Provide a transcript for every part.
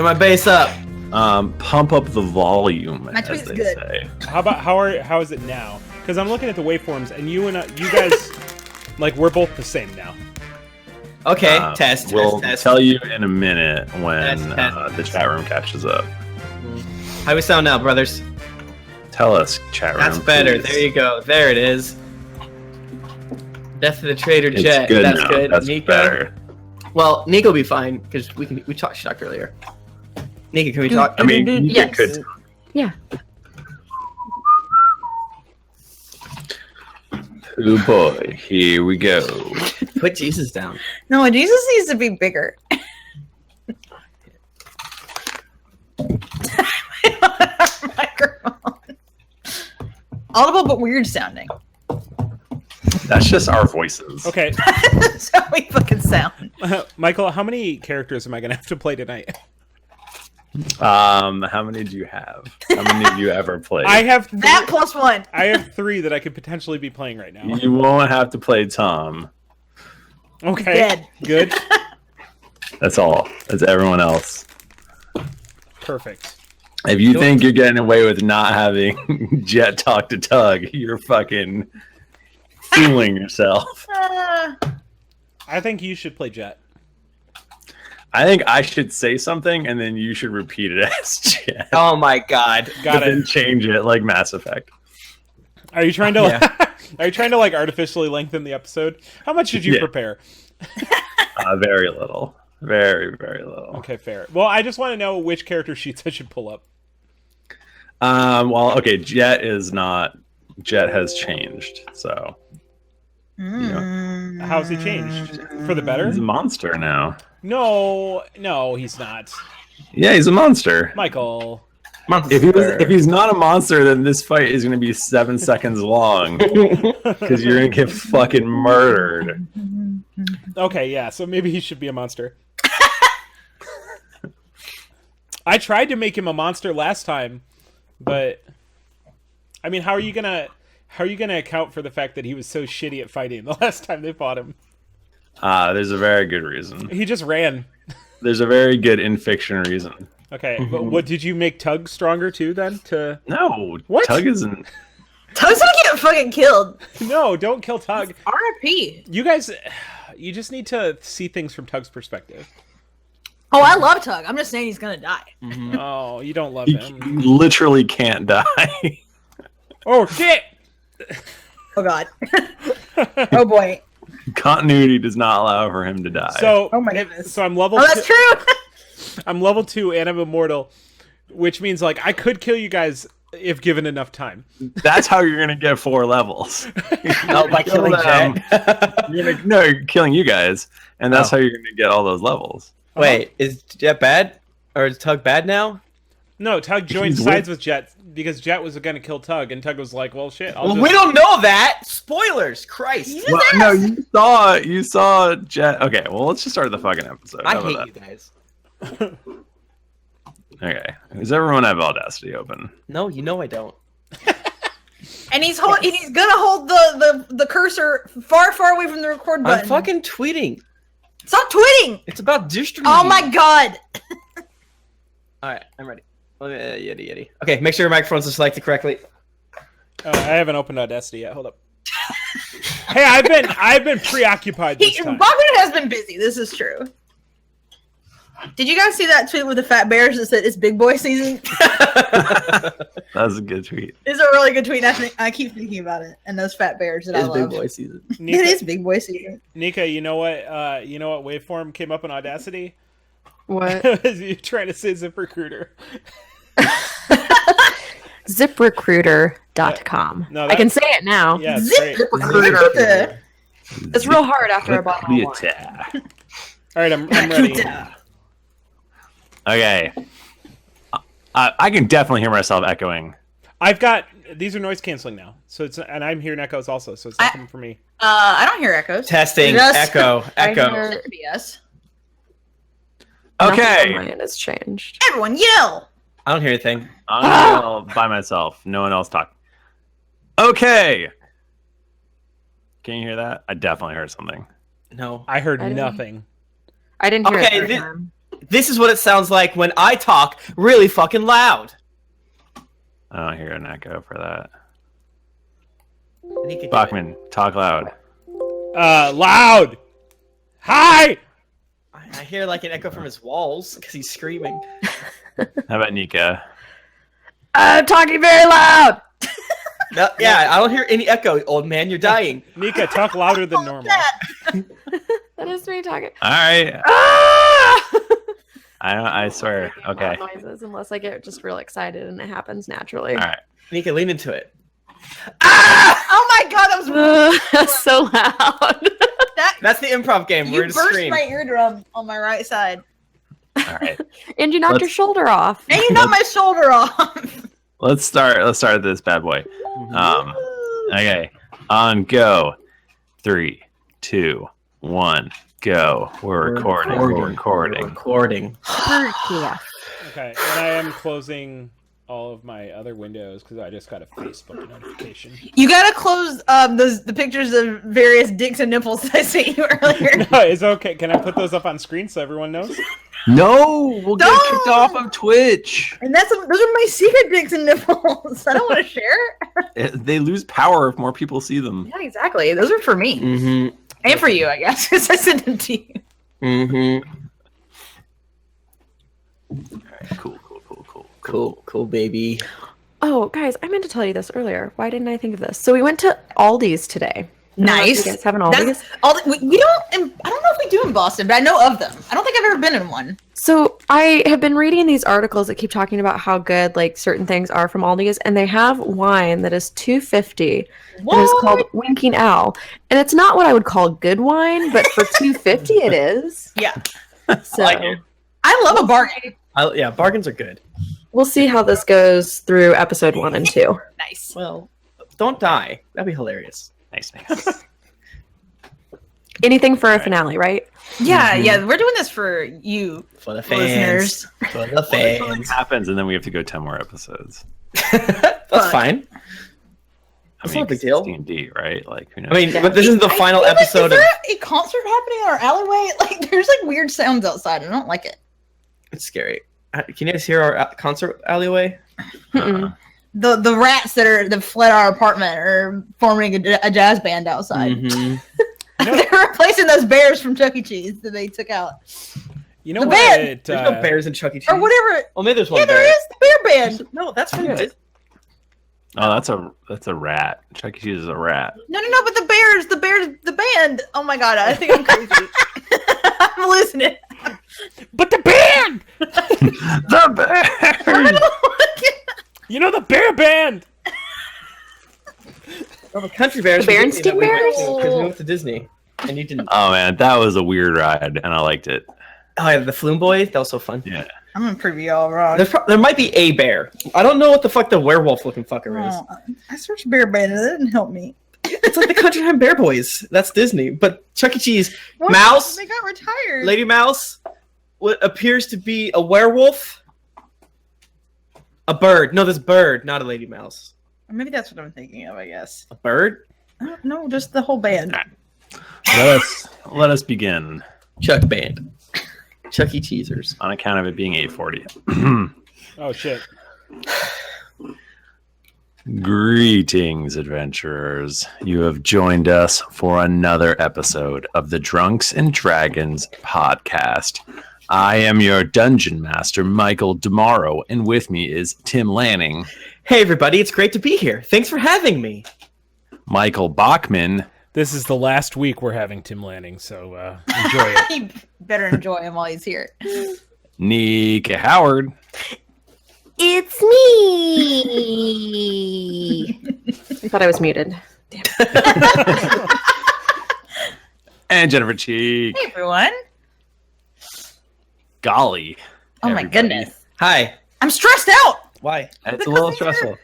my bass up. Pump up the volume. My tweet is good. Say. How is it now? Because I'm looking at the waveforms, and you guys, like, we're both the same now. Okay, test. We'll test. tell you in a minute when Test. the chat room catches up. How we sound now, brothers? Tell us, chat room. That's better. please. There you go. There it is. Death of the traitor, It's Jett. good That's now. good. That's Nika. better. Well, Nika will be fine because we talked earlier. Nika, can we talk? I mean, you Yes. could. Yeah. Oh boy, here we go. Put Jesus down. No, Jesus needs to be bigger. Microphone. Audible but weird sounding. That's just our voices. Okay, That's how we fucking sound. Michael, how many characters am I gonna have to play tonight? How many do you have? How many have you ever played? I have That plus one. I have 3 that I could potentially be playing right now. You won't have to play Tom. Okay, Dead. good, That's all. That's everyone else. perfect. If you think you're getting away with not having Jett talk to Tug, you're fucking fooling yourself. I think you should play Jett. I think I should say something and then you should repeat it as Jett. Oh my God. Got But then it. change it like Mass Effect. Are you trying to? Yeah. Are you trying to like artificially lengthen the episode? How much did you Yeah. prepare? Very little. Very, very little. Okay, fair. Well, I just want to know which character sheets I should pull up. Well, okay, Jett is not. Jett has changed, so How's he changed? For the better? he's a monster now. No, he's not. Yeah, he's a monster. Michael. If he's not a monster, then this fight is going to be 7 seconds long because you're going to get fucking murdered. Okay, yeah, so maybe he should be a monster. I tried to make him a monster last time, but I mean, how are you gonna account for the fact that he was so shitty at fighting the last time they fought him? There's a very good reason. He just ran. There's a very good in fiction reason. Okay, but what did you make Tug stronger too then? No, What? Tug isn't. Tug's gonna get fucking killed. No, don't kill Tug. R.I.P. You guys, you just need to see things from Tug's perspective. Oh, I love Tug. I'm just saying he's gonna die. Oh, you don't love You him. literally can't die. Oh shit! Oh god. Oh boy. Continuity does not allow for him to die. So, Oh my goodness. so I'm level. Oh, that's true. I'm level 2 and I'm immortal, which means like I could kill you guys if given enough time. that's how you're gonna get 4 levels. Oh, by killing Jett. You're killing you guys, and that's how you're gonna get all those levels. Wait, is Jett bad? Or is Tug bad now? No, Tug joined He's sides with Jett because Jett was going to kill Tug, and Tug was like, "Well, shit." We don't know that. Spoilers. Christ. You Well, just no, asked. you saw Jett. Okay, well, let's just start the fucking episode. I How about hate you guys. that? Okay, does everyone have Audacity open? No, you know I don't. And he's gonna hold the cursor far away from the record button. I'm fucking tweeting. Stop tweeting! It's about distributing. Oh my god! Alright, I'm ready. Yeti. Okay, make sure your microphones are selected correctly. I haven't opened Audacity yet. Hold up. Hey, I've been preoccupied this time. Bachmann has been busy. This is true. Did you guys see that tweet with the fat bears that said it's big boy season? That was a good tweet. It's a really good tweet. I keep thinking about it and those fat bears that I It's love. big boy season. Nika, It is big boy season. Nika, you know what waveform came up in Audacity? What? You trying to say ZipRecruiter? ZipRecruiter.com. No, I can say it now. Yeah, it's Zip great. recruiter. It's real hard after I bought it online. All right, I'm ready. Okay. I can definitely hear myself echoing. I've got these are noise canceling now, so it's and I'm hearing echoes also, so it's not coming from me. I don't hear echoes. Testing. Just- Echo. I Echo. hear- Yes. Nothing on Okay. my end has changed. Everyone yell. I don't hear anything. I'm gonna yell by myself. No one else talk. Okay. Can you hear that? I definitely heard something. No. I heard I didn't- nothing. I didn't hear Okay, it. the first time. This is what it sounds like when I talk really fucking loud. I don't hear an echo for that. Nika, do it. Bachmann, talk loud. Loud. Hi. I hear like an echo from his walls because he's screaming. How about Nika? I'm talking very loud. No, yeah, I don't hear any echo. Old man, you're dying. Nika, talk louder than normal. That is me talking. All right. Ah! I swear. Okay. Noises unless I get just real excited and it happens naturally. All right. Nika, lean into it. Oh my god, that was That's so loud. That's the improv game. you We're just burst scream. my eardrum on my right side, All right. And you knocked your shoulder off. and you knocked my shoulder off. Let's start this bad boy. Okay. On go. 3, 2, 1, go. We're recording. We're recording. Yeah. Okay, and I am closing all of my other windows because I just got a Facebook notification. You gotta close the pictures of various dicks and nipples that I sent you earlier. No, it's okay. Can I put those up on screen so everyone knows? No, we'll get Don't! kicked off of Twitch. And those are my secret dicks and nipples. I don't want to share. They lose power if more people see them. Yeah, exactly. Those are for me Mm-hmm. and for you, I guess, because I sent them to you. Mm-hmm. Cool, baby. Oh, guys, I meant to tell you this earlier. Why didn't I think of this? So we went to Aldi's today. I don't know if Nice. You guys have an Aldi's? We don't. I don't know if we do in Boston, but I know of them. I don't think I've ever been in one. So I have been reading these articles that keep talking about how good like certain things are from Aldi's, and they have wine that is $2.50. It is called Winking Owl, and it's not what I would call good wine, but for $2.50 it is. Yeah, So like it. I love a bargain. Yeah, bargains are good. we'll see how this goes through episode 1 and 2. Nice. Well, don't die. That'd be hilarious. Nice. Anything for a finale, right? Yeah, yeah. We're doing this for you, For the fans. listeners. For the fans. It happens, and then we have to go 10 more episodes. That's fine. I That's not a big deal. D&D, right? Like, who knows? I mean, but this is the final I feel like, episode is of... there a concert happening in our alleyway? Like, there's like weird sounds outside. I don't like it. It's scary. Can you guys hear our concert alleyway? The rats that fled our apartment are forming a jazz band outside. Mm-hmm. They're replacing those bears from Chuck E. Cheese that they took out, You know The what? band! There's no bears in Chuck E. Cheese. or whatever. Well, maybe there's one Yeah, bear. there is the bear band. No, that's from... Yeah. Oh, that's a rat. Chuck E. Cheese is a rat. No, but the band. Oh my god, I think I'm crazy. I'm losing it. But the band! The bear! You know the bear band! Oh, the country bears. The Berenstain Bears? Because we went to Disney. And you didn't... Oh man, that was a weird ride, and I liked it. Oh, yeah, the Flume Boy. That was so fun. Yeah. I'm gonna prove you all wrong. There might be a bear. I don't know what the fuck the werewolf-looking fucker is. Oh, I searched bear band and it didn't help me. It's like the Country Time Bear Boys. That's Disney. But Chuck E. Cheese, What? Mouse, They got retired. Lady Mouse, what appears to be a werewolf, a bird. No, this bird, not a Lady Mouse. Or maybe that's what I'm thinking of. I guess. A bird? I don't know, just the whole band. Let us begin Chuck Band. Chuck E. Cheesers. on account of it being 8:40. Oh, shit. Greetings, adventurers. You have joined us for another episode of the Drunks and Dragons podcast. I am your dungeon master, Michael DiMauro, and with me is Tim Lanning, Hey, everybody. It's great to be here. Thanks for having me. Michael Bachmann, This is the last week we're having Tim Lanning, so enjoy it. You better enjoy him while he's here. Nika Howard, It's me. I thought I was muted. and Jennifer Cheek. Hey everyone. Golly. Oh my everybody. goodness. Hi. I'm stressed out. Why? It's a little stressful.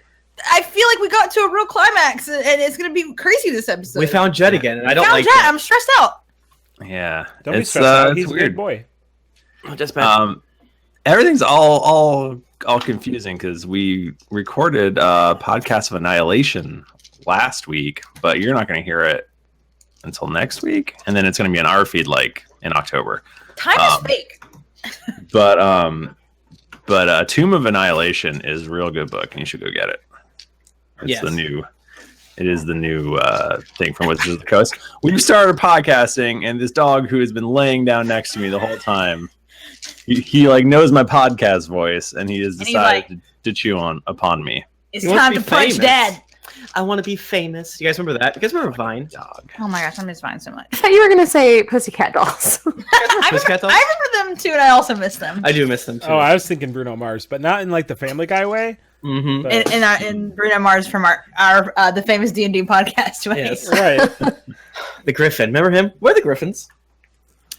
I feel like we got to a real climax and it's gonna be crazy this episode. We found Jett again, and I don't found like Jett. that. I'm stressed out. Yeah. Don't be it's, stressed out. it's He's a weird. good boy. Oh, just bad. Everything's all confusing because we recorded a podcast of Annihilation last week, but you're not going to hear it until next week, and then it's going to be in our feed like in October. Time is fake. But Tomb of Annihilation is a real good book, and you should go get it. It is the new thing from Wizards of the Coast. We've started podcasting, and this dog who has been laying down next to me the whole time, he like knows my podcast voice, and he has decided to chew upon me. It's time to punch Dad. I want to be famous. You guys remember that? You guys remember Vine? Dog. Oh my gosh, I miss Vine so much. I thought you were gonna say Pussycat Dolls. Pussycat Dolls? I remember them too, and I also miss them. I do miss them too. Oh, I was thinking Bruno Mars, but not in like the Family Guy way. Mm-hmm. But... And Bruno Mars from our the famous D&D podcast way. Yes. Right. The Griffin. Remember him? We're the Griffins.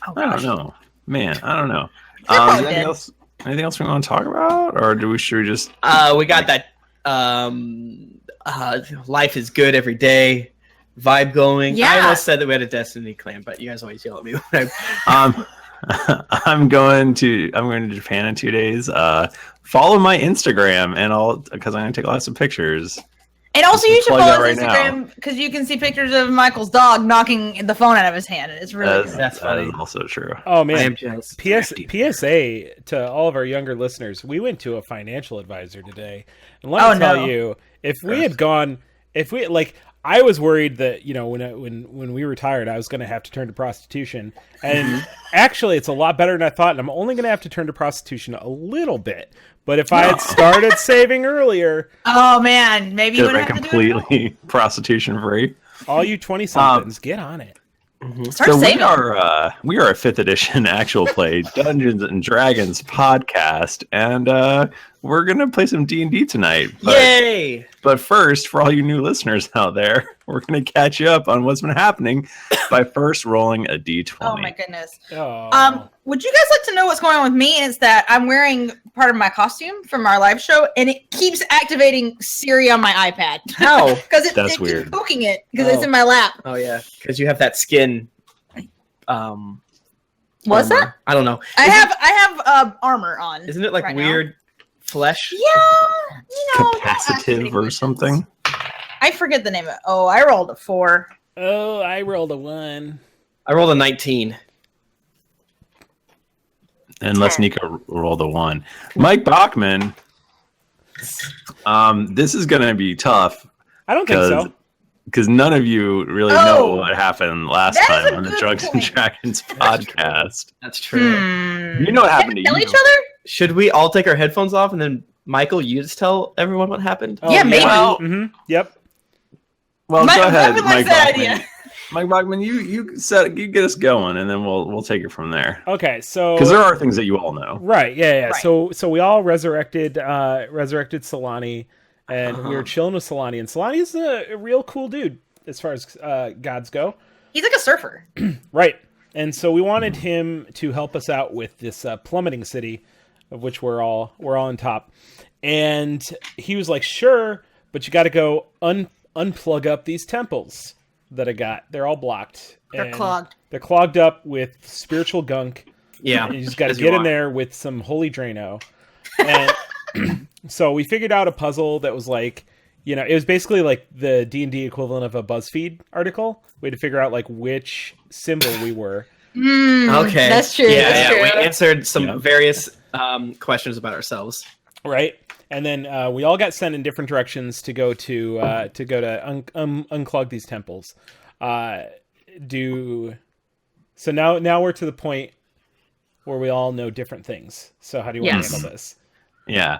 Oh, I don't know. Man, I don't know. probably Anything else we want to talk about? Or should we just... We got that life is good every day vibe going. Yeah. I almost said that we had a Destiny clan, but you guys always yell at me when I... I'm going to Japan in 2 days. Follow my Instagram, and because I'm going to take lots of pictures. And also, you should Plug follow that his right Instagram because you can see pictures of Michael's dog knocking the phone out of his hand, and it's really good. That's That funny. is also true. Oh I man. am jealous. PSA to all of our younger listeners: we went to a financial advisor today, and let me tell you, if we had gone, I was worried that when we retired, I was going to have to turn to prostitution, and actually, it's a lot better than I thought. And I'm only going to have to turn to prostitution a little bit. But if I had started saving earlier, oh man, maybe you would have completely prostitution free. all you 20-somethings, get on it. Start So saving. we are a 5th edition actual play Dungeons and Dragons podcast, and we're gonna play some D&D tonight. Yay! But first, for all you new listeners out there, we're gonna catch you up on what's been happening by first rolling a D20. Oh my goodness. Oh. Would you guys like to know what's going on with me? It's that I'm wearing part of my costume from our live show, and it keeps activating Siri on my iPad. How? Because it That's keeps weird. poking it because it's in my lap. Oh yeah, because you have that skin. What's armor. that? I don't know. I have armor on. Isn't it like right now. weird flesh? Yeah, Capacitive or something. I forget the name of it. Oh, I rolled a 4. Oh, I rolled a 1. I rolled a 19. Unless Nika rolled a 1. Mike Bachmann. This is gonna be tough. I don't think so. Because none of you really know what happened last that is time a on the good Drunks and point. Dragons podcast. That's true. You know what happened to Tell you. each other? Should we all take our headphones off and then Michael, you just tell everyone what happened? Oh, Yeah, maybe. Well, Yep. well, Mike- go ahead, Bachman Mike likes that Bachman. idea. Mike Bachman, you get us going, and then we'll take it from there. Okay, so Because there are things that you all know. right, yeah. Right. So we all resurrected Solani, and we were chilling with Solani, and Solani's a real cool dude as far as gods go. He's like a surfer. Right. And so we wanted him to help us out with this plummeting city, of which we're all on top. And he was like, "Sure, but you got to go unplug up these temples that I got. They're all blocked. They're And clogged. They're clogged up with spiritual gunk. Yeah. And you just got to as you get in want. there with some holy Drano." And so we figured out a puzzle that was like, it was basically like the D&D equivalent of a BuzzFeed article. We had to figure out like which symbol we were. Okay. That's true. Yeah, that's yeah. true. We answered some various questions about ourselves. Right, and then we all got sent in different directions to go to unclog these temples. So now we're to the point where we all know different things. So how do you want to handle this? Yeah.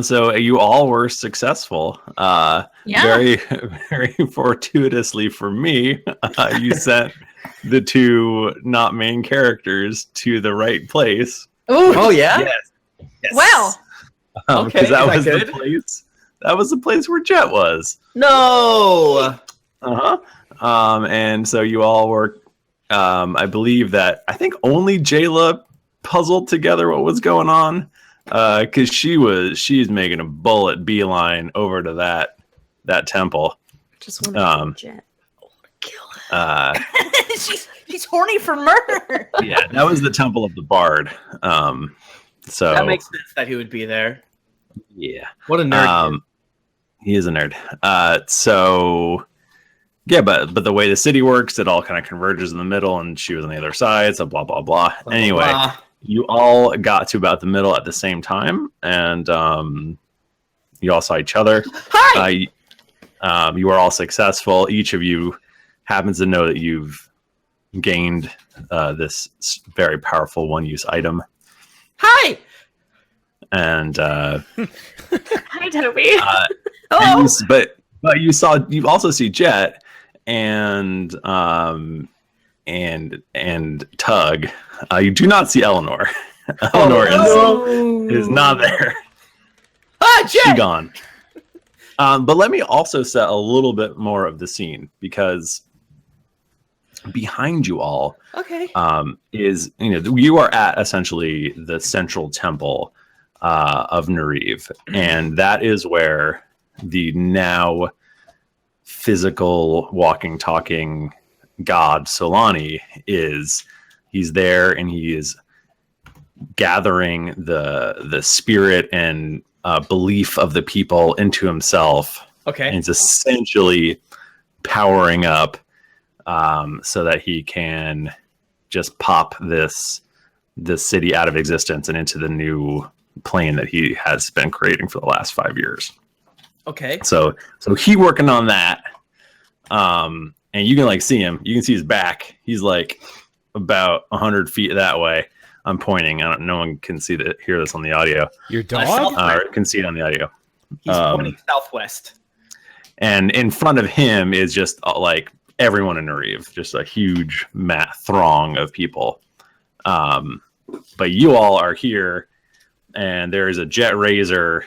So you all were successful. Very, very fortuitously for me, you sent the two not main characters to the right place. Ooh. Oh yeah. Yes. Wow. Okay, Because that is that was good? the place. That was the place where Jett was. No. And so you all were. I think only Jaela puzzled together what was going on. Because she's making a bullet beeline over to that temple. Just want to Jet. she's horny for murder. Yeah, that was the Temple of the Bard. So That makes sense that he would be there. yeah, What a nerd. he is a nerd. So yeah, but the way the city works, it all kind of converges in the middle, and she was on the other side. So blah blah blah. Anyway. you all got to about the middle at the same time, and you all saw each other. Hi! You are all successful. Each of you happens to know that you've gained this very powerful one-use item. Hi! And Hi, Toby. but you also see Jett and Tug. You do not see Eleanor. Eleanor is not there. Ah, Jett! She's gone. But let me also set a little bit more of the scene, because behind you all, is you are at essentially the central temple of Nariv, and that is where the now physical walking, talking god Solani is. He's there, and he is gathering the spirit and belief of the people into himself. Okay. And it's essentially powering up so that he can just pop this city out of existence and into the new plane that he has been creating for the last 5 years. Okay. So he working on that. And you can see him. You can see his back. He's about 100 feet that way. I'm pointing. No one can hear this on the audio. Your dog? Can see it on the audio. He's pointing southwest. And in front of him is just everyone in Nariv, just a huge throng of people. But you all are here, and there is a Jett Razor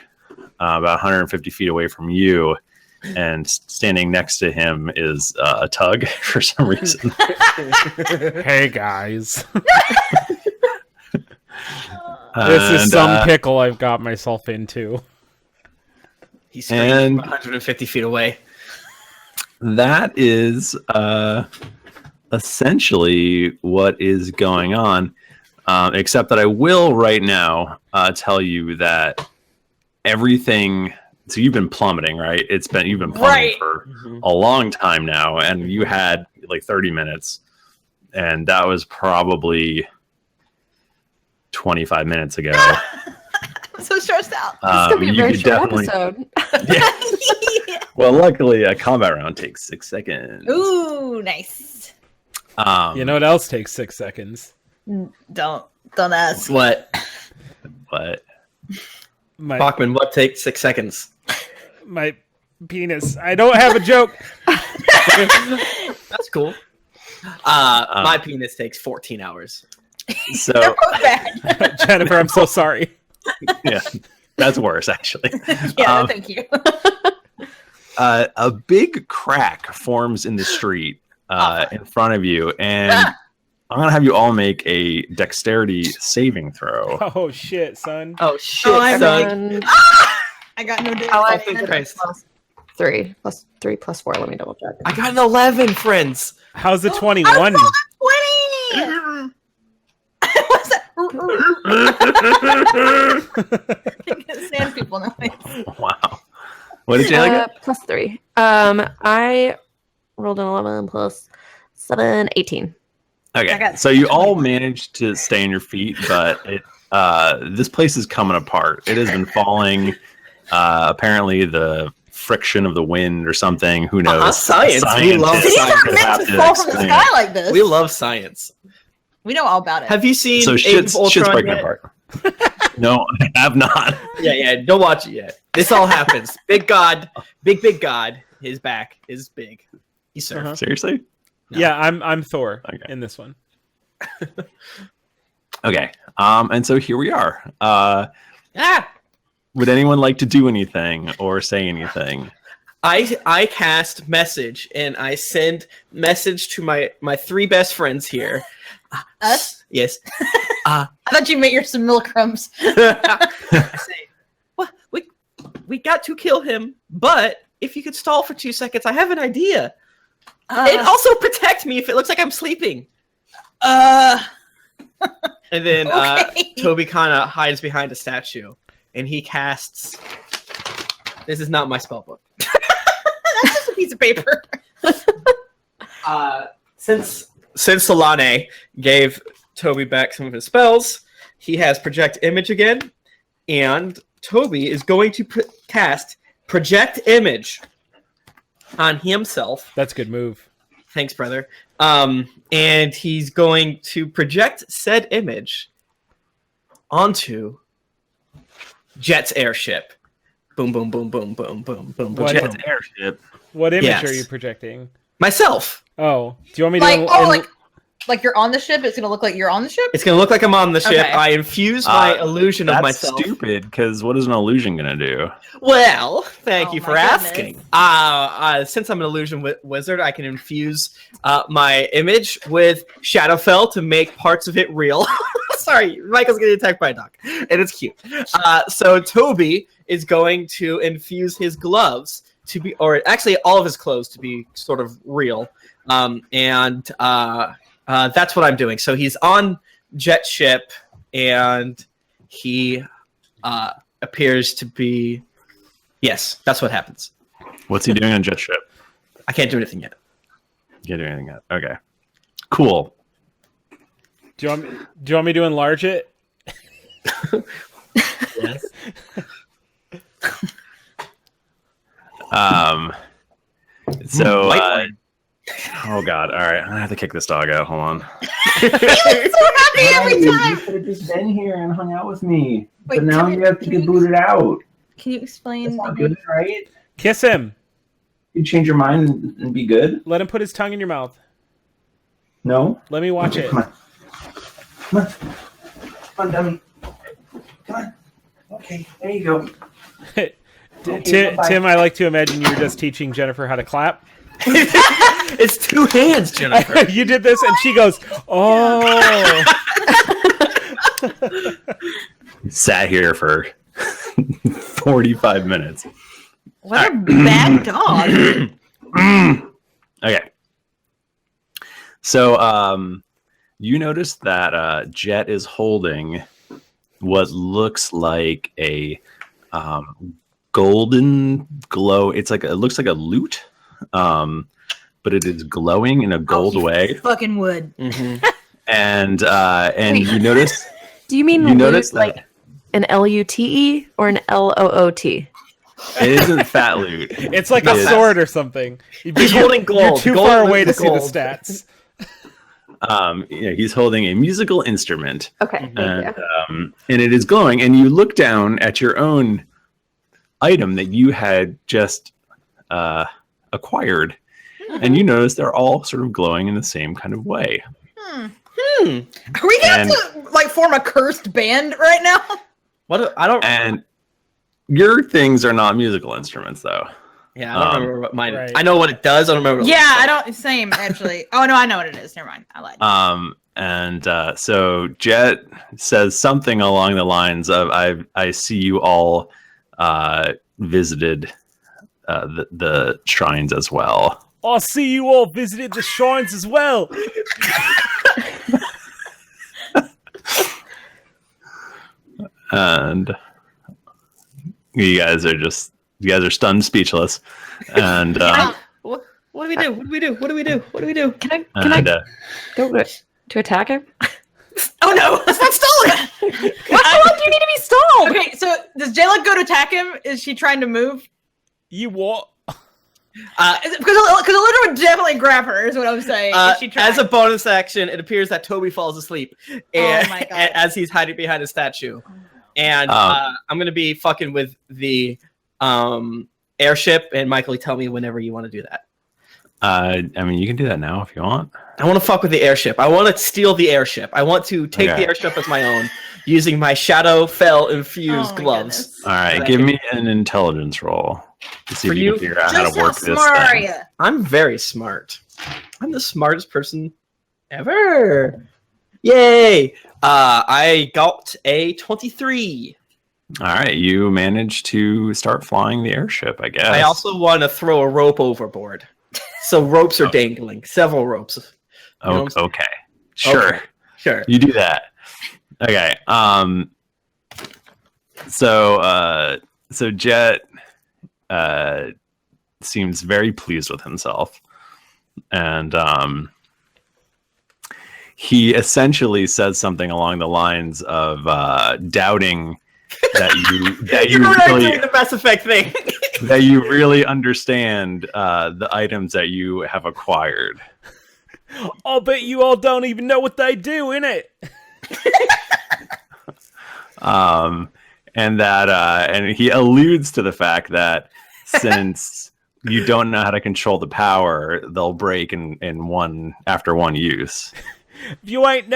about 150 feet away from you, and standing next to him is a Tug for some reason. Hey guys. This is some pickle I've got myself into. He's screaming 150 feet away. That is essentially what is going on, except that I will right now tell you that everything. So you've been plummeting, right? You've been plummeting for a long time now, and you had 30 minutes, and that was probably 25 minutes ago. I'm so stressed out. This could be a very short episode. Yeah. Well, luckily, a combat round takes 6 seconds. Ooh, nice. You know what else takes 6 seconds? Don't ask. What? Bachmann, what takes 6 seconds? My penis. I don't have a joke. That's cool. My penis takes 14 hours. So, Jennifer, I'm so sorry. Yeah, that's worse, actually. Yeah, thank you. A big crack forms in the street in front of you, and I'm going to have you all make a dexterity saving throw. Oh, shit, son. Oh, shit, son. I got no data. Oh, thank Christ. +3 + 4. Let me double check. I got an 11, friends. How's the 21? 20! What's that? Sand people noise. Wow. What did you get? +3. I rolled an 11 plus 7, 18. Okay, so you all managed to stay on your feet, but this place is coming apart. It has been falling. Apparently, the friction of the wind or something. Who knows? Science. We love science. It's not meant to fall from the sky like this. We love science. We know all about it. Have you seen shit's breaking yet? apart. No, I have not. Yeah, don't watch it yet. This all happens. Big God, big God. His back is big. He surfs. Seriously? No. Yeah, I'm Thor in this one. Okay, and so here we are. Would anyone like to do anything or say anything? I cast message, and I send message to my 3 best friends here. Us? Yes. I thought you meant your simulacrums. I say, well, we got to kill him, but if you could stall for 2 seconds, I have an idea. And also protect me if it looks like I'm sleeping. And then Toby kind of hides behind a statue, and he casts. This is not my spell book. That's just a piece of paper. Since Solane gave Toby back some of his spells, he has project image again, and Toby is going to cast project image on himself. That's a good move. Thanks, brother. And he's going to project said image onto Jett's airship. Boom, boom, boom, boom, boom, boom, boom, boom. Jett's airship. What image are you projecting? Myself. Oh, do you want me to like you're on the ship? It's gonna look like you're on the ship? It's gonna look like I'm on the ship. Okay. I infuse my illusion of myself. That's stupid, because what is an illusion gonna do? Well, thank you Oh for my asking. Since I'm an illusion wizard, I can infuse my image with Shadowfell to make parts of it real. Sorry, Michael's getting attacked by a dog, and it's cute. So Toby is going to infuse his gloves to be, or actually all of his clothes to be sort of real. That's what I'm doing. So he's on Jett's ship, and he appears to be. Yes, that's what happens. What's he doing on Jett's ship? I can't do anything yet. You can't do anything yet. Okay. Cool. Do you want me to enlarge it? Yes. So. Oh God! All right, I have to kick this dog out. Hold on. He looks so happy every time. You could have just been here and hung out with me. Wait, but now you have to get booted out. Can you explain? That's not good, right? Kiss him. You change your mind and be good. Let him put his tongue in your mouth. No. Let me watch it. Come on. Come on. Come on, dummy. Come on. Okay, there you go. Tim, I like to imagine you were just teaching Jennifer how to clap. It's two hands, Jennifer. You did this, and she goes, "Oh." Sat here for 45 minutes. What a bad dog. Okay. So, you notice that Jett is holding what looks like a golden glow. It looks like a lute, but it is glowing in a gold way. Fucking wood. Mm-hmm. And Wait. you notice. Do you mean You notice that like an LUTE or an LOOT? it isn't fat loot. It's like a It is- sword or something. He's holding gold. You're too Gold far is away to see the gold. stats. He's holding a musical instrument. Okay, thank you. And it is glowing, and you look down at your own item that you had just acquired, and you notice they're all sort of glowing in the same kind of way. Are we going to like form a cursed band right now? What? I don't. And your things are not musical instruments, though. Yeah, I don't remember what mine. Right. I know what it does. I don't remember. What Yeah, I don't. Same actually. Oh no, I know what it is. Never mind. I lied. So Jett says something along the lines of, I see you all visited the shrines as well. I see you all visited the shrines as well. And you guys are stunned speechless. And What do we do? What do we do? What do we do? What do we do? Can I go to attack him? Oh no! That's not stolen. How long do you need to be stalled? Okay, so does Jaela go to attack him? Is she trying to move? You what? Because Aludra would definitely grab her. Is what I'm saying. Is she trying? As a bonus action, it appears that Toby falls asleep my God. as he's hiding behind a statue. And I'm gonna be fucking with the airship. And Michael, tell me whenever you want to do that. I mean, you can do that now if you want. I want to fuck with the airship. I want to steal the airship. I want to take the airship as my own, using my Shadowfell infused gloves. Goodness. All right, Right. give me an intelligence roll to see For if you can you? figure out how Just to how work this smart are thing. you? I'm very smart. I'm the smartest person ever. Yay! I got a 23. All right, you managed to start flying the airship, I guess. I also want to throw a rope overboard. So ropes are dangling. Several ropes. You know what I'm okay. Sure. Okay, sure. You do that. Okay. So Jett seems very pleased with himself, and he essentially says something along the lines of doubting that you really doing the Mass Effect thing. that you really understand the items that you have acquired. I'll bet you all don't even know what they do, innit? And that and he alludes to the fact that since you don't know how to control the power, they'll break in one after one use. If you ain't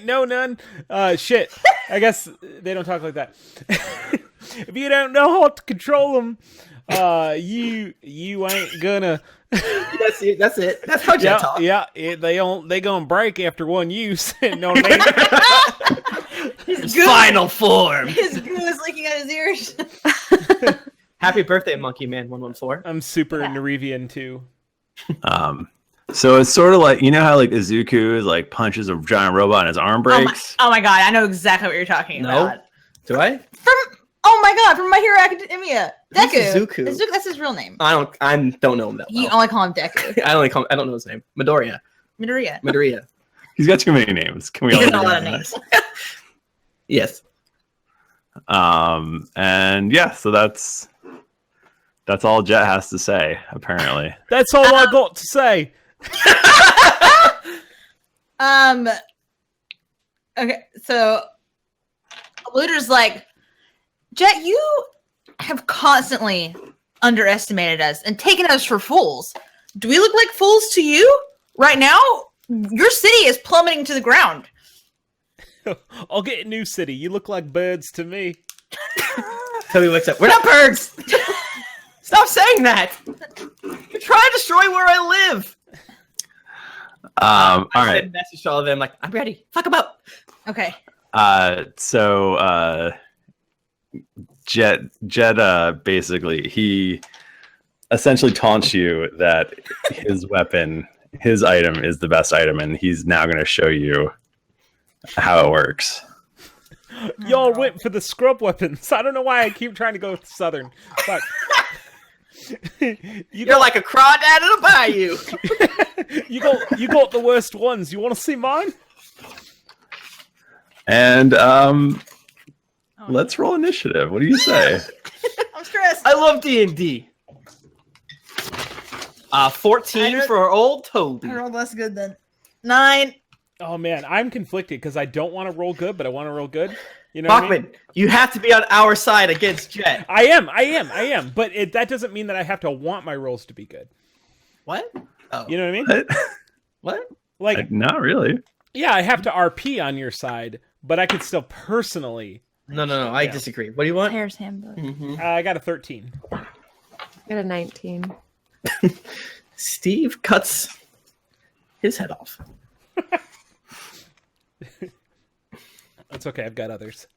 know none, shit. I guess they don't talk like that. If you don't know how to control them, you ain't gonna. That's it. That's how Jett talks. Yeah, they gonna break after one use. You know what I mean? His final form. His goo is leaking out his ears. Happy birthday, Monkey Man 114. I'm super Nerevian too. So it's sort of like, you know how like Izuku is like punches a giant robot and his arm breaks? Oh my god, I know exactly what you're talking about. Do I? From My Hero Academia. Who's Deku. Izuku? That's his real name. I don't know him that well. You only call him Deku. I don't know his name. Midoriya. He's got too many names. Can we all He has agree a lot on of that? names. Yes. And yeah, so that's all Jett has to say, apparently. That's all I got to say. Okay, so Aludra's like, Jett, you have constantly underestimated us and taken us for fools. Do we look like fools to you? Right now, your city is plummeting to the ground. I'll get a new city. You look like birds to me. Toby wakes up. We're not birds! Stop saying that! You're trying to destroy where I live! All I right. send a message to all of them like, I'm ready. Fuck them up. Okay. So Jett basically, he essentially taunts you that his weapon, his item is the best item, and he's now going to show you how it works. Y'all went for the scrub weapons. I don't know why I keep trying to go with Southern. But You're like a crawdad in a bayou. you got the worst ones. You want to see mine? And let's roll initiative. What do you say? I'm stressed. I love D&D. 14 for old Toby. I rolled less good then. 9. Oh man, I'm conflicted because I don't want to roll good, but I want to roll good. You know, what I Bachmann, mean? you have to be on our side against Jett. I am. But that doesn't mean that I have to want my rolls to be good. What? Oh. You know what I mean? What? Like, not really. yeah, I have to RP on your side, but I could still personally. No. I disagree. What do you want? Player's Handbook. Mm-hmm. I got a 13. I got a 19. Steve cuts his head off. That's okay. I've got others.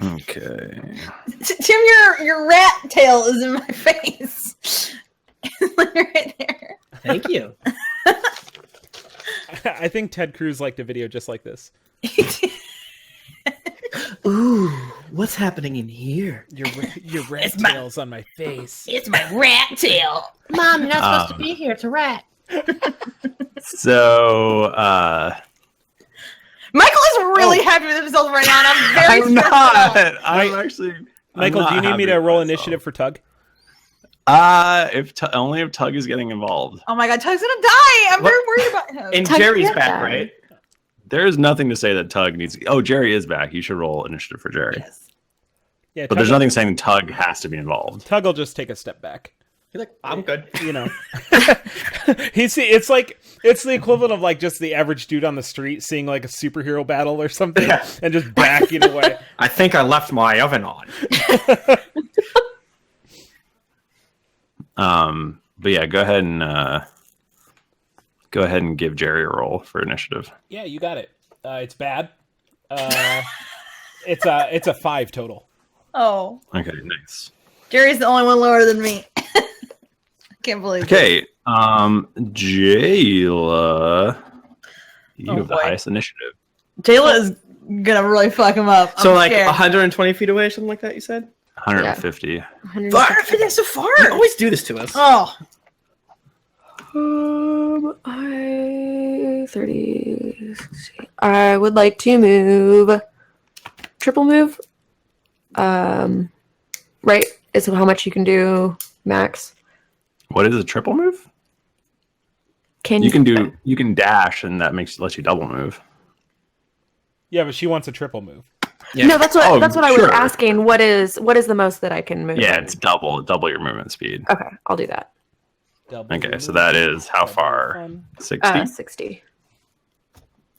Okay. Tim, your rat tail is in my face. Right there. Thank you. I think Ted Cruz liked a video just like this. Ooh, what's happening in here? Your rat tail's on my face. It's my rat tail. Mom, you're not supposed to be here. It's a rat. So, Michael is really happy with himself right now, and I'm very I'm not. I'm actually. Michael, do you need me to roll initiative for Tug? Only if Tug is getting involved. Oh my god, Tug's gonna die! I'm very worried about him. And Tug Jerry's can't back, die. right? There is nothing to say that Tug needs. Oh, Jerry is back. You should roll initiative for Jerry. Yes. Yeah, But there's nothing saying Tug has to be involved. Tug will just take a step back. You're like, I'm good. You know, it's the equivalent of like just the average dude on the street seeing like a superhero battle or something and just backing away. I think I left my oven on. But yeah, go ahead and give Jerry a roll for initiative. Yeah, you got it. It's bad. It's a 5 total. Oh, Okay, nice. Jerry's the only one lower than me. I can't believe it. Okay, Jaela, you have the boy. highest initiative. Jaela is gonna really fuck him up. So I'm like scared. 120 feet away or something like that, you said? 150. 150. That's so far. You always do this to us. Oh, I would like to move. Triple move. Right is how much you can do max. What is a triple move? You can dash, and that lets you double move. Yeah, but she wants a triple move. Yeah. No, that's what I was asking. What is the most that I can move? Yeah, it's double your movement speed. Okay, I'll do that. Okay, so that is how far? 60? 60.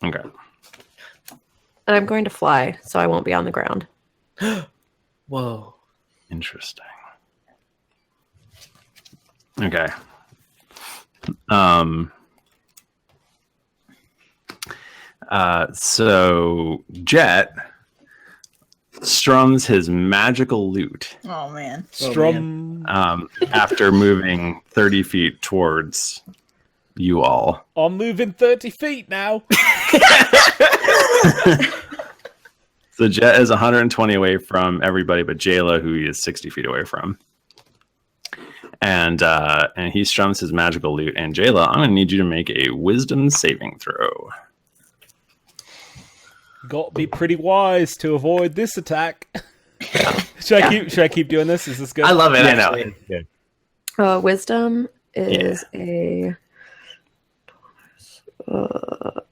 Okay. And I'm going to fly, so I won't be on the ground. Whoa. Interesting. Okay. So Jett strums his magical lute. Oh man. Strum. After moving 30 feet towards you all. I'm moving 30 feet now. So Jett is 120 away from everybody but Jaela, who he is 60 feet away from. And he strums his magical lute. And Jaela, I'm going to need you to make a wisdom saving throw. Got to be pretty wise to avoid this attack. Should I keep doing this? Is this good? I love it. Yeah, no, it's good. Wisdom is a...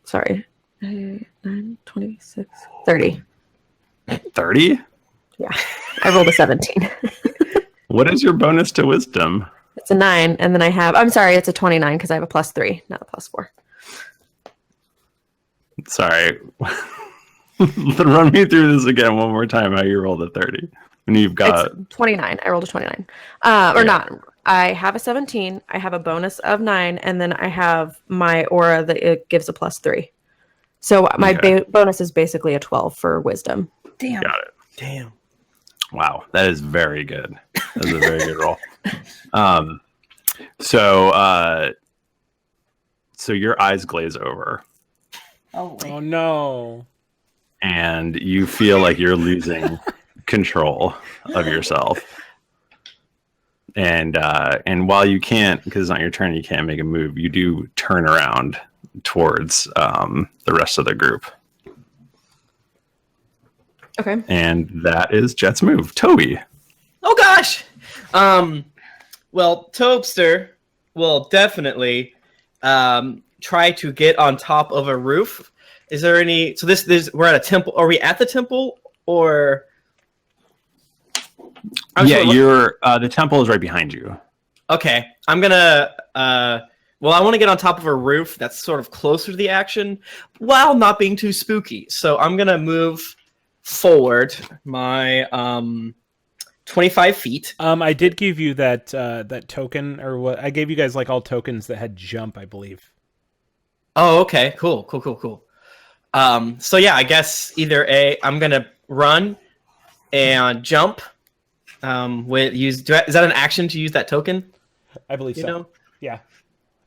sorry. 9, 26, 30. 30? Yeah. I rolled a 17. What is your bonus to wisdom? It's a 9, and then I'm sorry, it's a 29 because I have a +3, not a +4. Sorry. Run me through this again one more time, how you rolled a 30. And you've got... It's 29. I rolled a 29. Not. I have a 17, I have a bonus of 9, and then I have my aura that it gives a +3. So my bonus is basically a 12 for wisdom. Damn. Got it. Damn. Wow, that is very good. That is a very good roll. So your eyes glaze over. Oh no. And you feel like you're losing control of yourself. And while you can't, because it's not your turn, you can't make a move, you do turn around towards the rest of the group. Okay. And that is Jett's move. Toby. Oh gosh. Well, Tobster will definitely try to get on top of a roof. Is there any? So this we're at a temple. Are we at the temple or? You're. The temple is right behind you. Okay, I'm gonna. Well, I want to get on top of a roof that's sort of closer to the action, while not being too spooky. So I'm gonna move forward my 25 feet. I did give you that token, or what? I gave you guys like all tokens that had jump, I believe. Oh, okay, cool. So yeah, I guess I'm gonna run and jump. Is that an action to use that token? I believe so. Know? Yeah,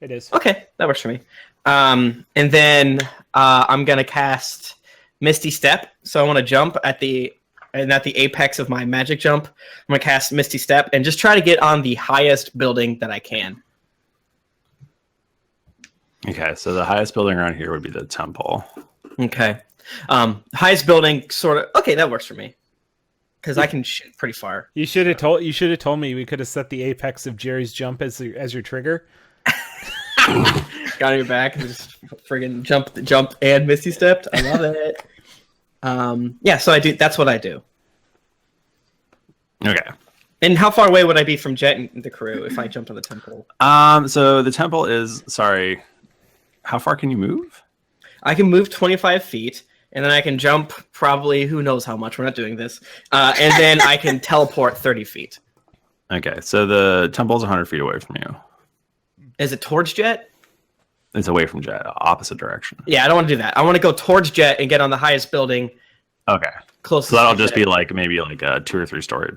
it is. Okay, that works for me. And then I'm gonna cast Misty Step. So I want to jump at the apex of my magic jump. I'm gonna cast Misty Step and just try to get on the highest building that I can. Okay, so the highest building around here would be the temple. Okay. Highest building, sort of. Okay, that works for me. Because I can shoot pretty far. You should have told me. We could have set the apex of Jerry's jump as your trigger. Got on your back and just friggin' jump and Misty Stepped. I love it. Yeah, so I do. That's what I do. Okay. And how far away would I be from Jett and the crew if I jumped on the temple? So the temple is. Sorry. How far can you move? I can move 25 feet, and then I can jump probably who knows how much. We're not doing this. And then I can teleport 30 feet. Okay, so the temple's 100 feet away from you. Is it towards Jett? It's away from Jett, opposite direction. Yeah, I don't want to do that. I want to go towards Jett and get on the highest building. Okay. Close. So that'll just be like maybe like a 2 or 3 story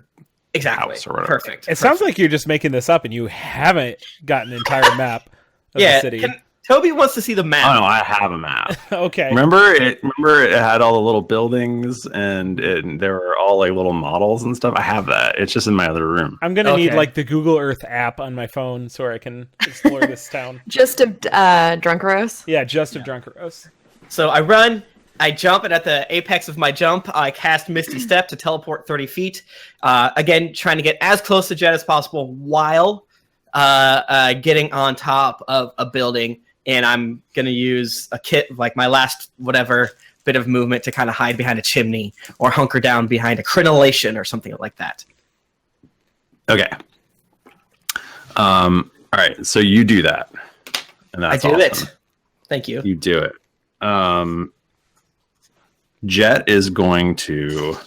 house or whatever. Perfect. It sounds like you're just making this up and you haven't got an entire map of the city. Toby wants to see the map. Oh no, I have a map. Okay. Remember it had all the little buildings and there were all like little models and stuff. I have that. It's just in my other room. I'm gonna need like the Google Earth app on my phone so I can explore this town. Just of Drunkeros? Yeah, just of Drunkeros. So I run, I jump, and at the apex of my jump, I cast Misty Step to teleport 30 feet. Again, trying to get as close to Jett as possible while getting on top of a building. And I'm going to use a kit, like my last whatever bit of movement, to kind of hide behind a chimney or hunker down behind a crenellation or something like that. Okay. All right. So you do that. And that's I do awesome. it. Thank you. You do it. Jett is going to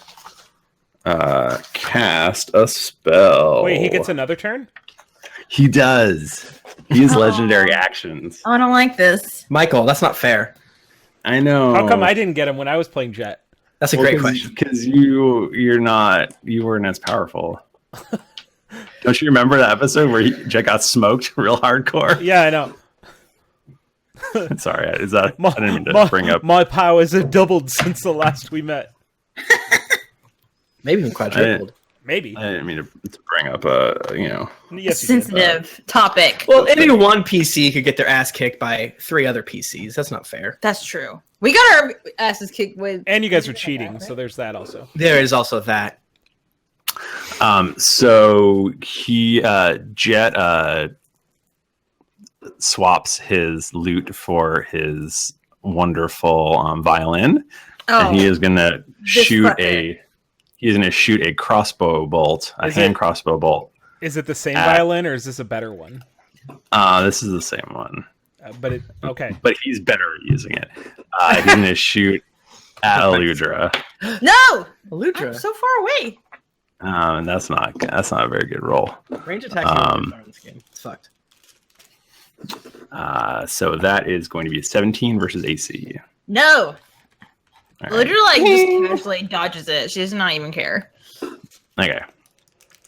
cast a spell. Wait, he gets another turn? He does. He has legendary actions. I don't like this. Michael, that's not fair. I know. How come I didn't get him when I was playing Jett? That's a great question. Because you weren't as powerful. Don't you remember that episode where Jett got smoked real hardcore? Yeah, I know. Sorry, I didn't mean to bring up. My powers have doubled since the last we met. Maybe even quadrupled. Maybe. I didn't mean to bring up a Yes, sensitive topic. Well, any one PC could get their ass kicked by 3 other PCs. That's not fair. That's true. We got our asses kicked with. And you guys are cheating, so there's that also. There is also that. So Jett swaps his loot for his wonderful violin, and he is gonna shoot a crossbow bolt, a hand crossbow bolt. Is it the same violin, or is this a better one? This is the same one. But he's better at using it. He's gonna shoot at Aludra. No, Aludra. I'm so far away. And that's not a very good roll. Range attacks in this game. It's fucked. So that is going to be a 17 versus AC. No. All Aludra just casually dodges it. She does not even care. Okay.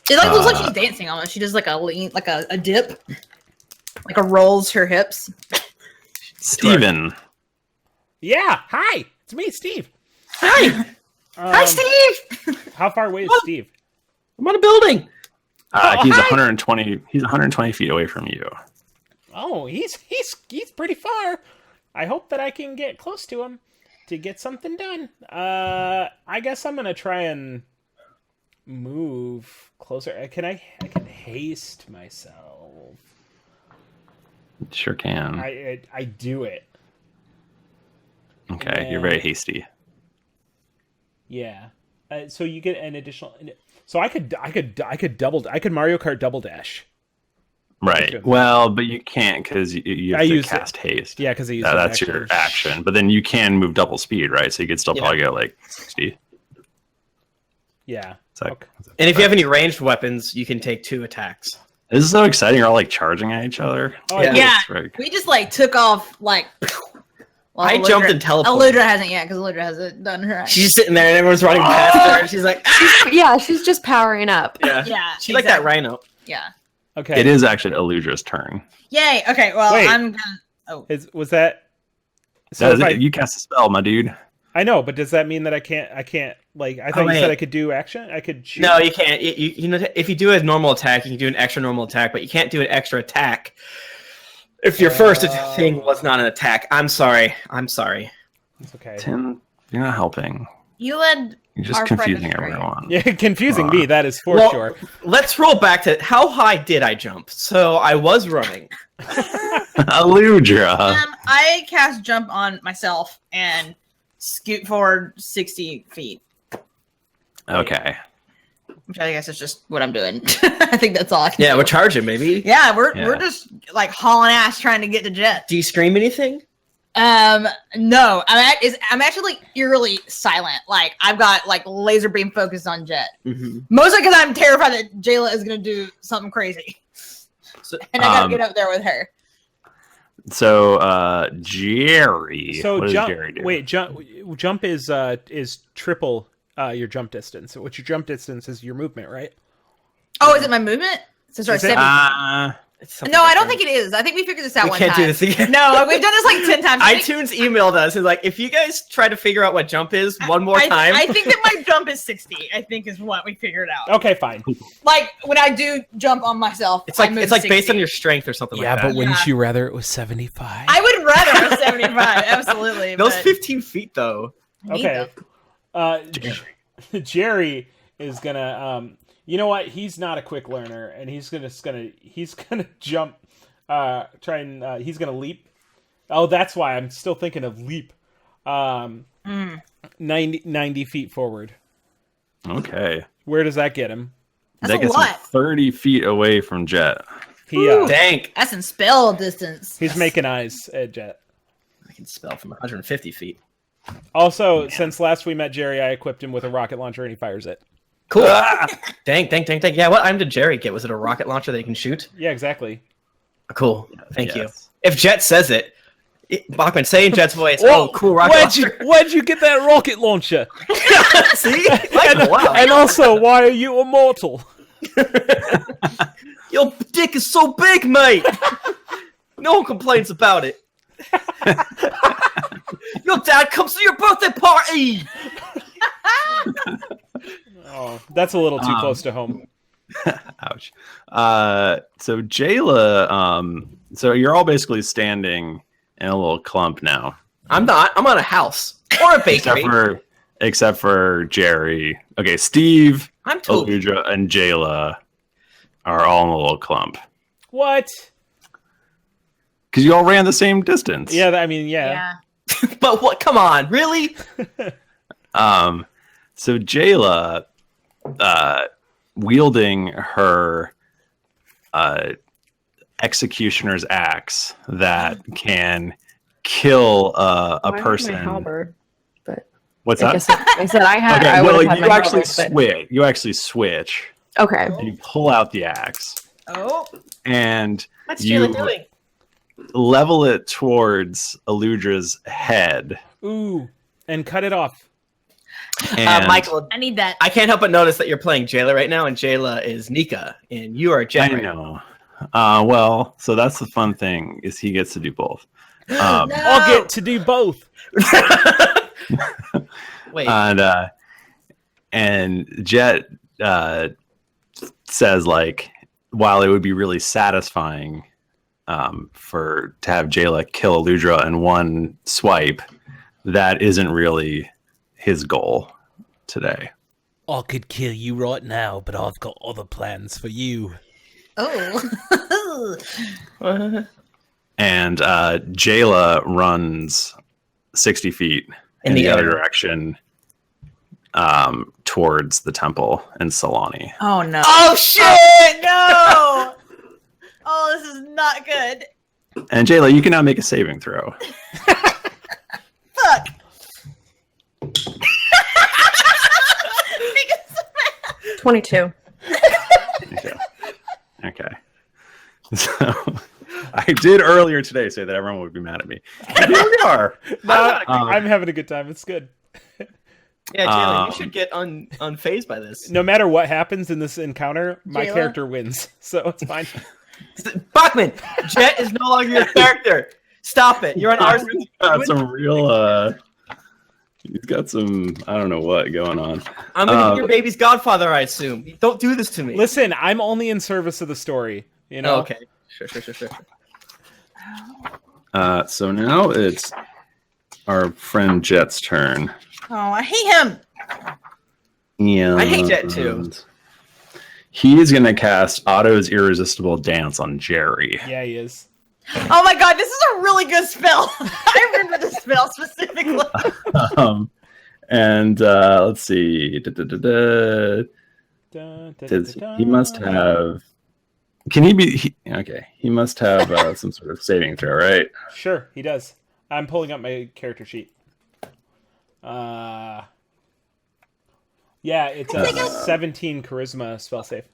It looks like she's dancing almost. She does like a lean, like a dip, like a rolls her hips. Steven. Yeah. Hi. It's me, Steve. Hi. Hi, Steve. How far away is Steve? I'm on a building. He's 120. He's 120 feet away from you. Oh, he's pretty far. I hope that I can get close to him to get something done. I guess I'm gonna try and move closer. I can haste myself. Sure can. I do it. Okay, you're very hasty. Yeah. So you get an additional. So I could Mario Kart double dash. Right. Well, but you can't because you have to cast haste. Yeah, because that's your action. But then you can move double speed, right? So you could still probably get like 60. Yeah. Okay. And if you have any ranged weapons, you can take 2 attacks. This is so exciting. You're all like charging at each other. Oh, yeah. We just like took off like. Well, I jumped and teleported. Aludra hasn't yet because Aludra hasn't done her. She's just sitting there and everyone's running past her. And she's like, she's just powering up. Yeah. She like that rhino. Yeah. Okay. It is actually Aludra's turn. Yay. Okay. Well, Wait. I'm gonna. Oh. Was that? So you cast a spell, my dude. I know, but does that mean that I can't? Like, I thought you said I could do action. I could shoot. No, you can't. You know, if you do a normal attack, you can do an extra normal attack, but you can't do an extra attack if your first thing was not an attack. I'm sorry. It's okay. Tim, you're not helping. You led. You're just confusing everyone. Yeah, confusing me. That is for sure. Let's roll back to how high did I jump? So I was running. Aludra. I cast jump on myself and scoot forward 60 feet. Okay. Which I guess is just what I'm doing. I think that's all I can do. We're charging, maybe. Yeah, we're just like hauling ass trying to get to Jett. Do you scream anything? No. I'm actually eerily silent. Like I've got like laser beam focused on Jett. Mm-hmm. Mostly because I'm terrified that Jaela is gonna do something crazy. And I gotta get up there with her. So Jerry. So what jump. does Jerry do? Wait, jump is triple your jump distance. Which your jump distance is your movement, right? Oh, is it my movement? So sorry, Is it? 70. No, I don't think it is. I think we figured this out We one can't time. do this again. No, we've done this like 10 times. iTunes emailed us and like, if you guys try to figure out what jump is one more time. I think that my jump is 60. I think is what we figured out. Okay, fine. Like when I do jump on myself, It's like I move based 60. on your strength or something Yeah, like that. but wouldn't you rather it was 75? I would rather have 75. Absolutely. Those but 15 feet though. Okay. Jerry is gonna you know what? He's not a quick learner, and he's gonna jump he's gonna leap. Oh, that's why I'm still thinking of leap. 90 feet forward. Okay. Where does that get him? That's That a gets him lot. 30 feet away from Jett. He Dang. That's in spell distance. he's making eyes at Jett. I can spell from 150 feet. Also, since last we met Jerry, I equipped him with a rocket launcher, and he fires it. Cool. Dang. Yeah, what item did Jerry get? Was it a rocket launcher that he can shoot? Yeah, exactly. Cool. Thank you. Yes. If Jett says it, Bachmann, say in Jett's voice, oh, cool rocket launcher. Where'd you get that rocket launcher? See? Like, wow. And also, why are you immortal? Your dick is so big, mate. No one complains about it. Your dad comes to your birthday party. Oh, that's a little too close to home. Ouch. So Jaela, so you're all basically standing in a little clump now. I'm not. I'm on a house or a bakery. Except for Jerry. Okay, Steve, I'm Toby. Aludra, and Jaela are all in a little clump. What? Because you all ran the same distance. Yeah, I mean, yeah. But what? Come on, really? So Jaela, wielding her executioner's axe that can kill a person. My halberd, but What's I that? guess I said I had. Okay, I well, would have had you my actually halberd, but- switch. You actually switch. Okay. And you pull out the axe Oh. and What's you Jaela doing? level it towards Aludra's head. Ooh, and cut it off. And Michael, I need that. I can't help but notice that you're playing Jaela right now, and Jaela is Nika, and you are Jett. I know. Well, so that's the fun thing is he gets to do both. No. I'll get to do both. Wait. And Jett says like, while it would be really satisfying to have Jaela kill Aludra in one swipe, that isn't really his goal today. I could kill you right now, but I've got other plans for you. Oh. And Jaela runs 60 feet in the other direction towards the temple in Solani. Oh no. Oh shit! No. Oh, this is not good. And Jaela, you can now make a saving throw. Fuck. 22. Okay. So I did earlier today say that everyone would be mad at me. And here we are. No, I'm having a good time. It's good. Yeah, Jaela, you should get unfazed by this. No matter what happens in this encounter, my Jaela? character wins, so it's fine. Bachmann, Jett is no longer your character. Stop it. You're on ours. He's got some real he's got some I don't know what going on. I'm gonna be your baby's godfather, I assume. Don't do this to me. Listen, I'm only in service of the story. You know. Oh, okay. Sure. So now it's our friend Jett's turn. Oh, I hate him. Yeah. I hate Jett too. He is gonna cast Otto's Irresistible Dance on Jerry. Yeah, he is. Oh my god, this is a really good spell. I remember the spell specifically. Let's see. He must have. Can he be? Okay, he must have some sort of saving throw, right? Sure, he does. I'm pulling up my character sheet. Yeah, it's a 17 charisma spell save.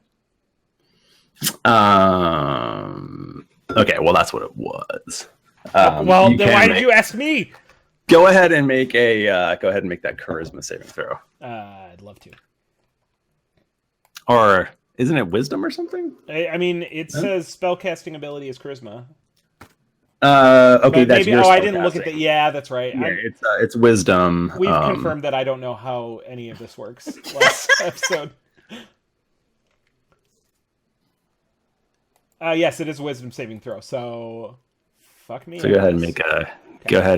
Okay, well that's what it was. Well, then why did you ask me? Go ahead and make that charisma saving throw. I'd love to. Or Isn't it wisdom or something? I mean, it says spellcasting ability is charisma. Okay, But that's maybe. your Oh, I didn't look at spellcasting. the. Yeah, that's right. Yeah, it's wisdom. We've confirmed that I don't know how any of this works last episode. Yes, it is a wisdom saving throw. So, fuck me. So go ahead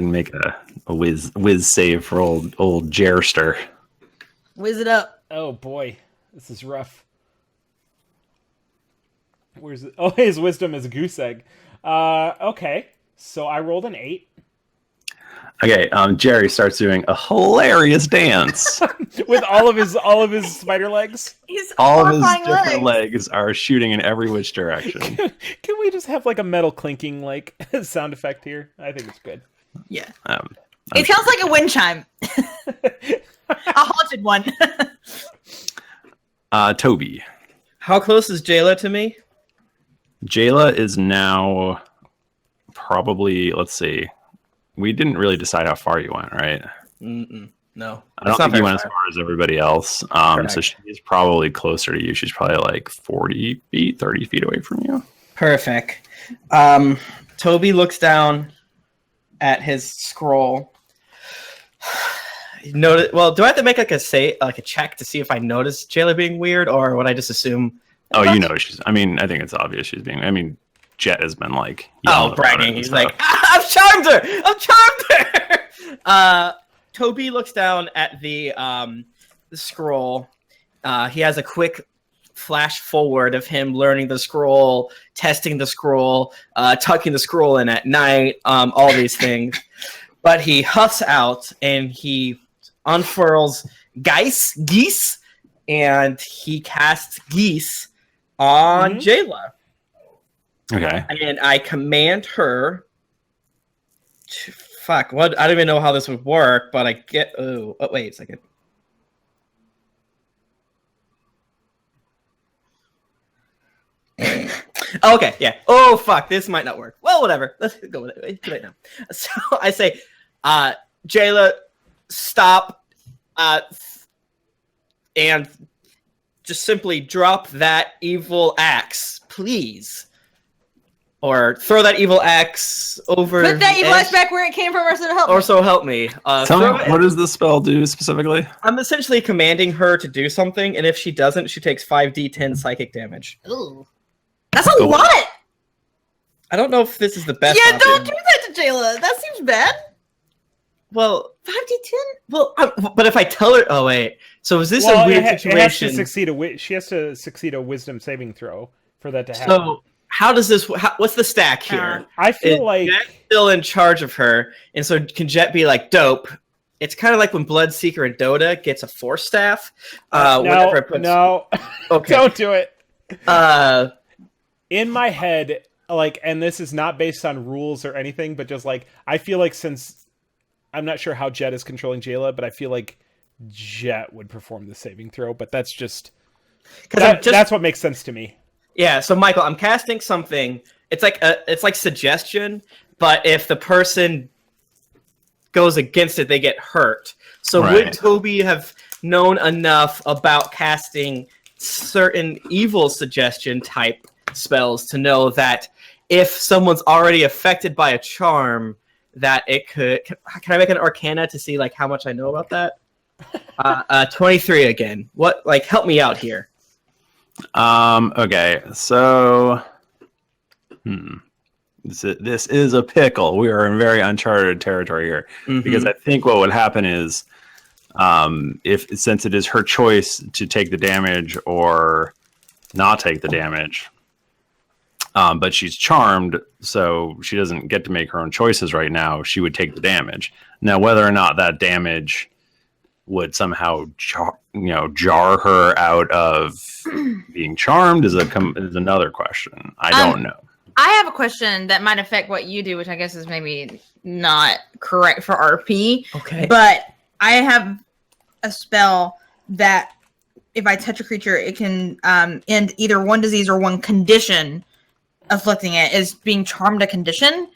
and make a whiz save for old Jerster. Whiz it up. Oh boy, this is rough. Where's it? Oh, his wisdom is a goose egg. Okay, so I rolled an 8. Okay, Jerry starts doing a hilarious dance. With all of his spider legs. He's All of his horrifying different legs are shooting in every which direction. Can we just have like a metal clinking like sound effect here? I think it's good. Yeah. I'm It sounds like a wind chime. A haunted one. Toby. How close is Jaela to me? Jaela is now probably, let's see. We didn't really decide how far you went, right? No. I don't think you went as far as everybody else. So she's probably closer to you. She's probably like 40 feet, 30 feet away from you. Perfect. Toby looks down at his scroll. Well, do I have to make like a check to see if I notice Jaela being weird, or would I just assume? Oh, you know I think it's obvious she's being. I mean, Jett has been like bragging. He's like, I've charmed her. I've charmed her. Toby looks down at the scroll. He has a quick flash forward of him learning the scroll, testing the scroll, tucking the scroll in at night, all these things. But he huffs out and he unfurls geese, and he casts geese on Jaela. Okay. And I command her to what? I don't even know how this would work, but I get wait a second. Okay, yeah. Oh fuck, this might not work. Well, whatever. Let's go with it. Too late now. So I say, Jaela, stop, and just simply drop that evil axe, please. Or throw that evil axe over. Put that evil axe back where it came from, or so help me. Or so help me. Tell me, what does the spell do specifically? I'm essentially commanding her to do something, and if she doesn't, she takes 5d10 psychic damage. Ooh. That's a lot! I don't know if this is the best Yeah, option. don't do that to Jaela. That seems bad. Well, 5d10? well, but if I tell her... Oh, wait. So is this a weird situation? She has to succeed a wisdom saving throw for that to happen. So how does this... what's the stack here? I feel like... Jett's still in charge of her, and so can Jett be like, dope? It's kind of like when Bloodseeker in Dota gets a force staff. No. Okay. Don't do it. In my head, like, and this is not based on rules or anything, but just like, I feel like since I'm not sure how Jett is controlling Jaela, but I feel like Jett would perform the saving throw, but that's just that's what makes sense to me. Yeah, so Michael, I'm casting something. It's like suggestion, but if the person goes against it, they get hurt. So would Toby have known enough about casting certain evil suggestion type spells to know that if someone's already affected by a charm, that it could... Can I make an Arcana to see like how much I know about that? 23 again. What? Like, help me out here. Okay, so this is a pickle. We are in very uncharted territory here, because I think what would happen is, since it is her choice to take the damage or not take the damage, but she's charmed, so she doesn't get to make her own choices right now, she would take the damage. Now, whether or not that damage would somehow jar her out of being charmed is another question. I don't know. I have a question that might affect what you do, which I guess is maybe not correct for RP. Okay. But I have a spell that if I touch a creature, it can end either one disease or one condition afflicting it. Is being charmed a condition?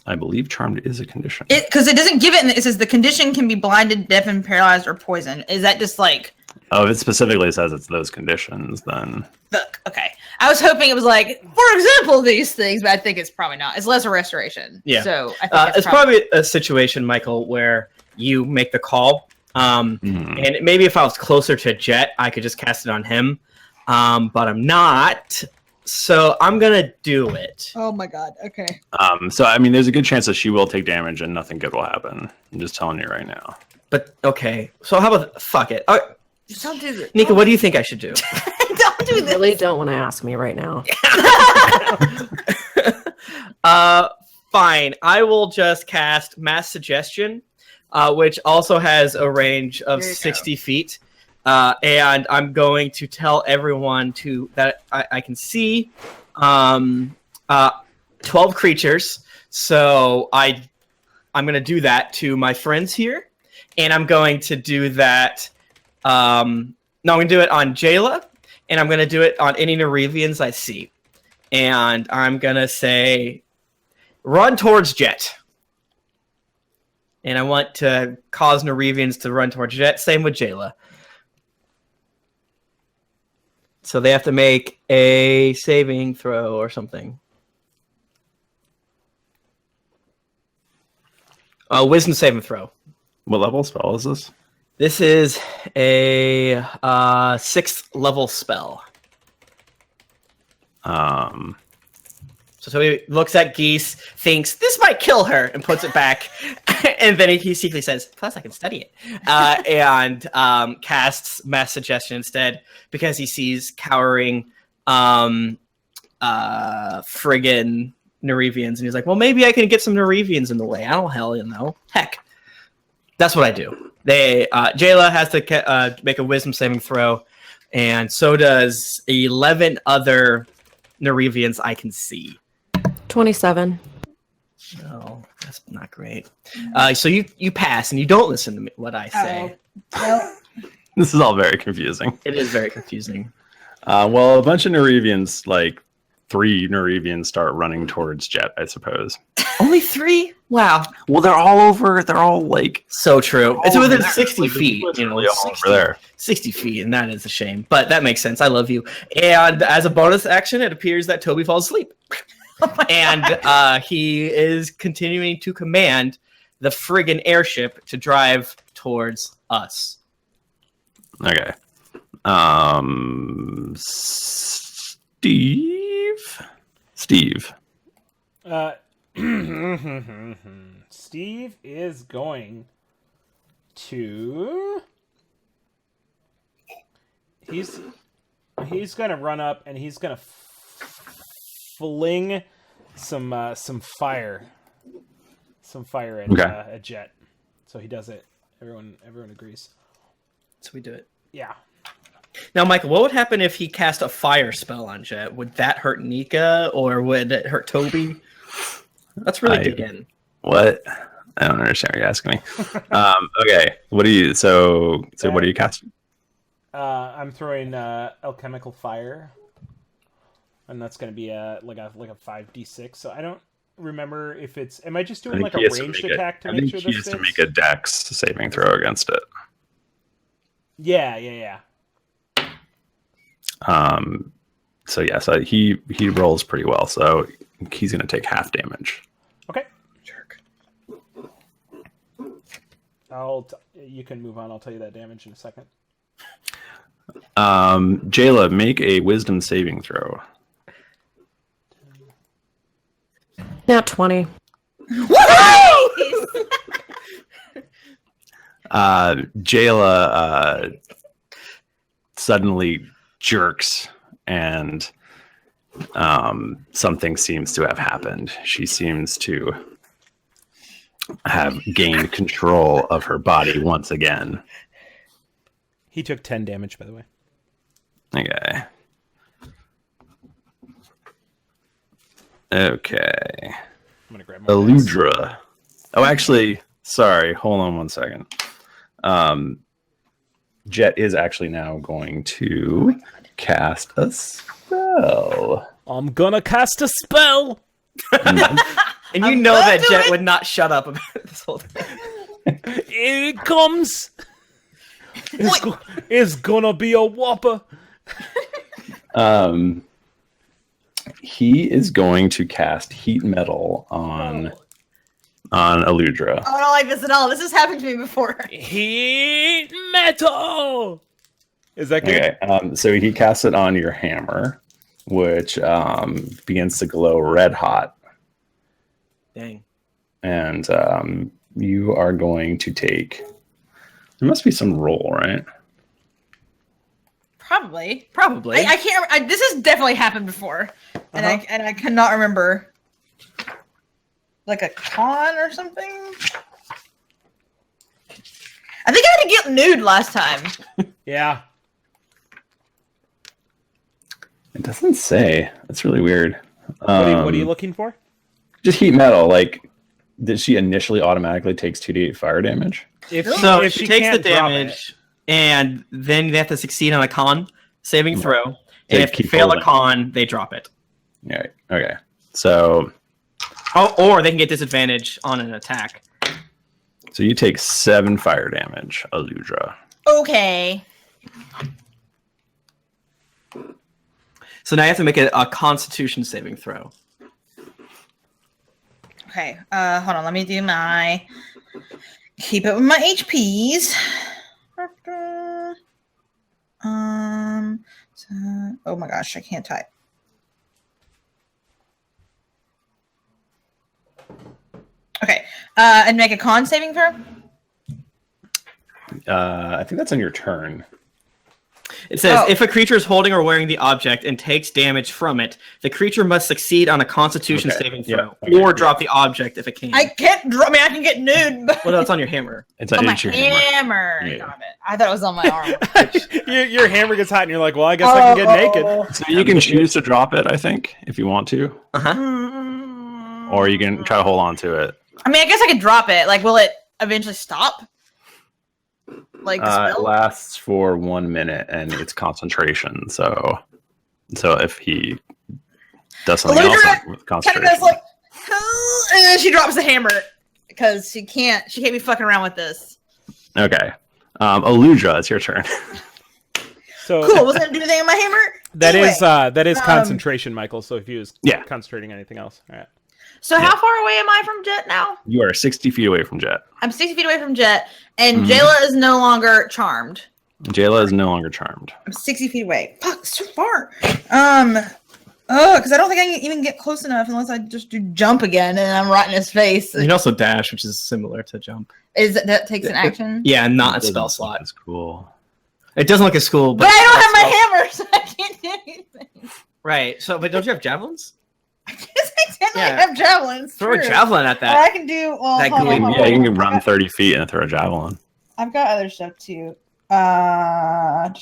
I believe charmed is a condition. Because it doesn't give it, and it says the condition can be blinded, deafened, paralyzed, or poisoned. Is that just like... Oh, if it specifically says it's those conditions, then... Look, okay. I was hoping it was like, for example, these things, but I think it's probably not. It's lesser restoration. Yeah. So I think it's probably a situation, Michael, where you make the call. And maybe if I was closer to Jett, I could just cast it on him. But I'm not. So I'm going to do it. Oh my God. Okay. So, I mean, there's a good chance that she will take damage and nothing good will happen. I'm just telling you right now. But, okay. So how about... Fuck it. Just don't do this. Nika, what do you think I should do? Don't do You this. really don't want to ask me right now. Fine. I will just cast Mass Suggestion, which also has a range of 60 feet. And I'm going to tell everyone that I can see 12 creatures. So I'm going to do that to my friends here. And I'm going to do that... I'm going to do it on Jaela, and I'm going to do it on any Nerevians I see. And I'm going to say, run towards Jett. And I want to cause Nerevians to run towards Jett. Same with Jaela. So they have to make a saving throw or something. Wisdom saving throw. What level spell is this? This is a 6th level spell. So Toby looks at Geese, thinks this might kill her, and puts it back. And then he secretly says, "Plus, I can study it," and casts Mass Suggestion instead because he sees cowering, friggin' Nerevians, and he's like, "Well, maybe I can get some Nerevians in the way." I don't hell know. Heck, that's what I do. Jaela has to make a wisdom saving throw, and so does 11 other Nerevians I can see. 27. No, that's not great. So you pass, and you don't listen to what I say. Well, This is all very confusing. It is very confusing. Well, a bunch of Nerevians, like 3 Nerevians, start running towards Jett, I suppose. Only 3? Wow. Well, they're all over. They're all like... So true. It's within there. 60 Like, feet. literally all over there. 60 feet, and that is a shame. But that makes sense. I love you. And as a bonus action, it appears that Toby falls asleep. And he is continuing to command the friggin' airship to drive towards us. Okay. Steve. Steve is going to... He's going to run up and he's going to fling some fire at Jett. So he does it. Everyone agrees. So we do it. Yeah. Now, Michael, what would happen if he cast a fire spell on Jett? Would that hurt Nika, or would it hurt Toby? Let's really dig in. What? I don't understand what you're asking me. Okay. What do you... So what are you casting? I'm throwing alchemical fire, and that's going to be like a 5d6. So I don't remember if it's... Am I just doing like a ranged attack to make sure this fits? I think he has to make a dex saving throw against it. Yeah. So he rolls pretty well, so he's going to take half damage. Okay. Jerk. You can move on. I'll tell you that damage in a second. Jaela, make a wisdom saving throw. Now 20. Jaela suddenly jerks, and something seems to have happened. She seems to have gained control of her body once again. He took 10 damage, by the way. Okay. I'm gonna grab my Aludra. Oh, actually, sorry. Hold on one second. Jett is actually now going to cast a spell. I'm gonna cast a spell. And you know that Jett would not shut up about this whole thing. Here it comes. It's gonna be a whopper. He is going to cast heat metal on Aludra. I don't like this at all. This has happened to me before. Heat metal. Is that good? Okay. So he casts it on your hammer, which begins to glow red hot. Dang. And you are going to take. There must be some roll, right? Probably. Probably. I can't. This has definitely happened before, and I cannot remember. Like a con or something. I think I had to get nude last time. Yeah. It doesn't say. That's really weird. What are you looking for? Just heat metal. Like, did she initially automatically takes 2d8 fire damage? If she takes the can't drop damage, and then they have to succeed on a con saving throw, and They if you keep fail a holding. con, they drop it. Yeah. Okay. So Or they can get disadvantage on an attack. you take 7 fire damage, Aludra. Okay. So now you have to make a Constitution saving throw. Okay. Hold on. Let me do my. Keep it with my HPs. Oh my gosh, I can't type. Okay. And make a con saving throw. I think that's on your turn. It says, if a creature is holding or wearing the object and takes damage from it, the creature must succeed on a Constitution saving throw, or drop the object if it can. I can't drop. I mean, I can get nude. But Well, that's on your hammer. It's on my your hammer. Yeah. Got it. I thought it was on my arm. Your hammer gets hot, and you're like, "Well, I guess I can get naked." So you can choose to drop it, I think, if you want to, or you can try to hold on to it. I mean, I guess I could drop it. Like, will it eventually stop? Like, the It spell? lasts for 1 minute, and it's concentration. So if he does something else with kind of concentration, goes like, and then she drops the hammer because she can't be fucking around with this. okay. Aludra, it's your turn. So Cool. Was gonna do anything on my hammer? that Anyway, is concentration, Michael. So if you was Yeah. concentrating anything else, all right. So how far away am I from Jett now? You are 60 feet away from Jett. I'm 60 feet away from Jett, and Jaela is no longer charmed. Jaela is no longer charmed. I'm 60 feet away. Fuck, it's too far. Because I don't think I can even get close enough unless I just do jump again, and I'm right in his face. You can also dash, which is similar to jump. That takes an action? Yeah, not a spell slot. That's cool. It doesn't look as cool, But I don't have my hammer, so I can't do anything. Right. So, but don't you have javelins? I guess I technically Yeah. have javelins. Throw a true. javelin at Or that. I can do. Well, That hold on, gleam, hold Yeah, on. you can run 30 feet and throw a javelin. I've got other stuff too. My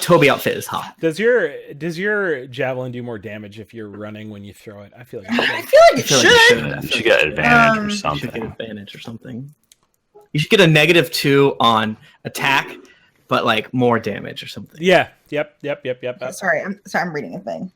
Toby outfit is hot. Does your javelin do more damage if you're running when you throw it? I feel like it I should. feel like it feel like you should. should. You should get advantage or You should get something. advantage or something. You should get a -2 on attack, but like more damage or something. Yeah. Yep. Sorry, I'm reading a thing.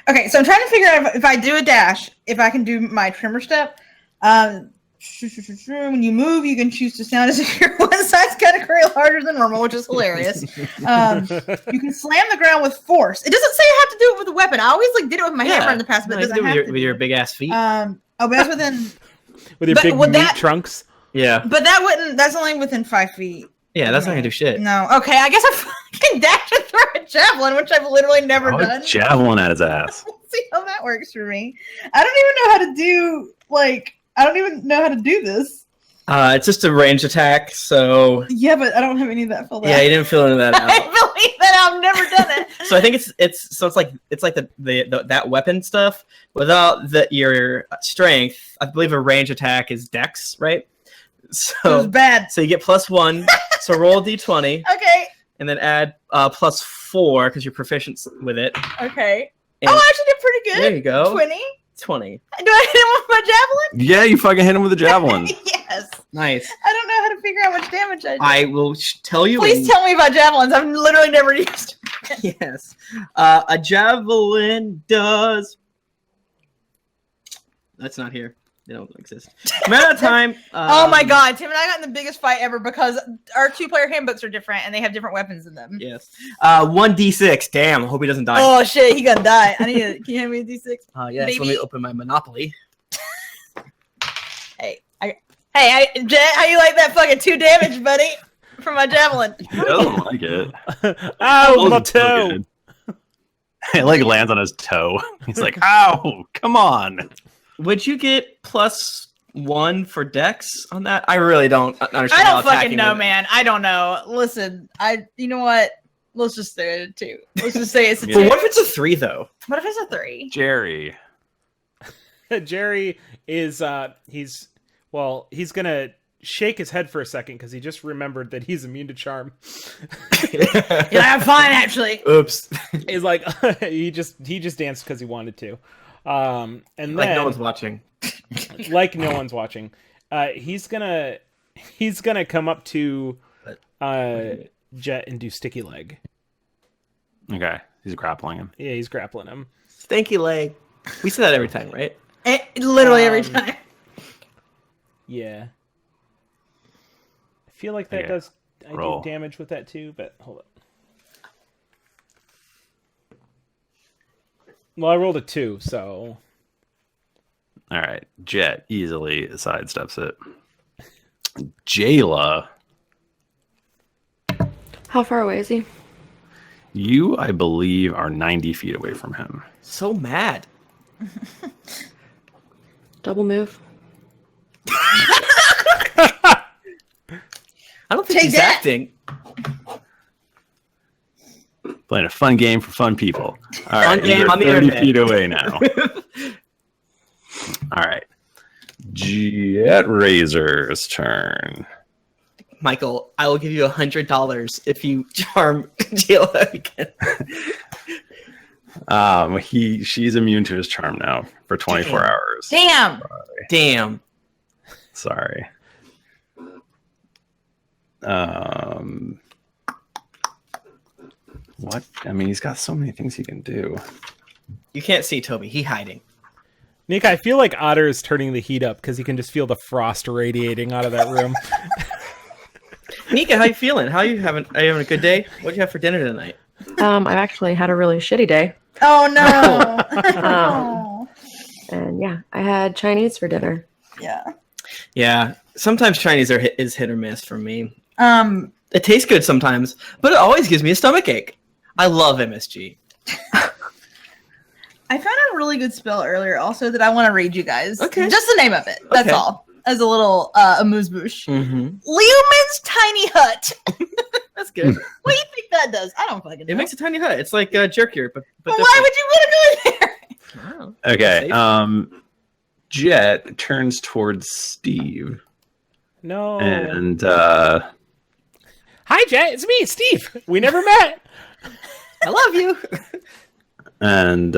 Okay, so I'm trying to figure out if I do a dash, if I can do my trimmer step. When you move, you can choose to sound as if you're one size category larger than normal, which is hilarious. You can slam the ground with force. It doesn't say I have to do it with a weapon. I always did it with my hammer in the past, but it doesn't have to. With your big ass feet. But that's within. With your But big would meat that- trunks. Yeah. But that wouldn't. That's only within 5 feet. Yeah, that's not gonna do shit. No. Okay, I guess I fucking dash and throw a javelin, which I've literally never Oh, done. javelin at his ass. We'll see how that works for me. I don't even know how to do I don't even know how to do this. It's just a ranged attack, so Yeah, but I don't have any of that filled out. yeah, you didn't fill into that I out. believe that I've never done it. So I think it's like the that weapon stuff without your strength. I believe a range attack is Dex, right? It was So bad. you get +1. So roll a d20 Okay. and then add +4 because you're proficient with it. Okay. And I actually did pretty good. there you go. 20. 20. Do I hit him with my javelin? Yeah, you fucking hit him with a javelin. Yes. Nice. I don't know how to figure out how much damage I do. I will tell you. Please tell me about javelins. I've literally never used them. Yes. A javelin does. That's not here. They don't exist. Amount of time. Oh my god, Tim and I got in the biggest fight ever because our 2-player handbooks are different and they have different weapons in them. Yes. 1d6. Damn. Hope he doesn't die. Oh shit, he gonna die. I need to. Can you hand me a d6? Yes. Let me open my Monopoly. Jet, how you like that fucking 2 damage, buddy, from my javelin? He doesn't like it. Ow, my toe. It like lands on his toe. He's like, "Ow, come on." Would you get +1 for Dex on that? I really don't understand. I don't fucking know, man. I don't know. Listen, you know what? Let's just say it 2. Let's just say it's a 2. But what if it's a 3 though? What if it's a 3? Jerry. Jerry is he's gonna shake his head for a second because he just remembered that he's immune to charm. Yeah, I'm fine actually. Oops. He's like he just danced because he wanted to. And then Like no one's watching. Like no one's watching. He's gonna come up to Jett and do sticky leg. Okay, he's grappling him. Yeah, he's grappling him. Stanky leg. We say that every time, right? Literally every time. Yeah. I feel like that does do damage with that too, but hold on. Well, I rolled a 2, so. All right, Jett easily sidesteps it. Jaela. How far away is he? You, I believe, are 90 feet away from him. So mad. Double move. I don't think he's acting. Playing a fun game for fun people. All right, Fun game you're on the 30 internet. feet away now. All right. Jett Razor's turn. Michael, I will give you $100 if you charm Jaela again. She's immune to his charm now for 24 hours. Damn. Sorry. What? I mean, he's got so many things he can do. You can't see Toby. He's hiding. Nick, I feel like Otter is turning the heat up because he can just feel the frost radiating out of that room. Nika, how you feeling? Are you having a good day? What'd you have for dinner tonight? I've actually had a really shitty day. Oh no. And yeah, I had Chinese for dinner. Yeah. Sometimes Chinese is hit or miss for me. It tastes good sometimes, but it always gives me a stomach ache. I love MSG. I found a really good spell earlier also that I want to read you guys. Okay. Just the name of it. That's Okay. all. As a little amuse-bouche. Mm-hmm. Leoman's Tiny Hut. That's good. What do you think that does? I don't fucking know. It makes a tiny hut. It's like jerkier, but Why would you want to go in there? I don't know. Okay. Safe. Jett turns towards Steve. No. And Hi, Jett. It's me, Steve. We never met. I love you. and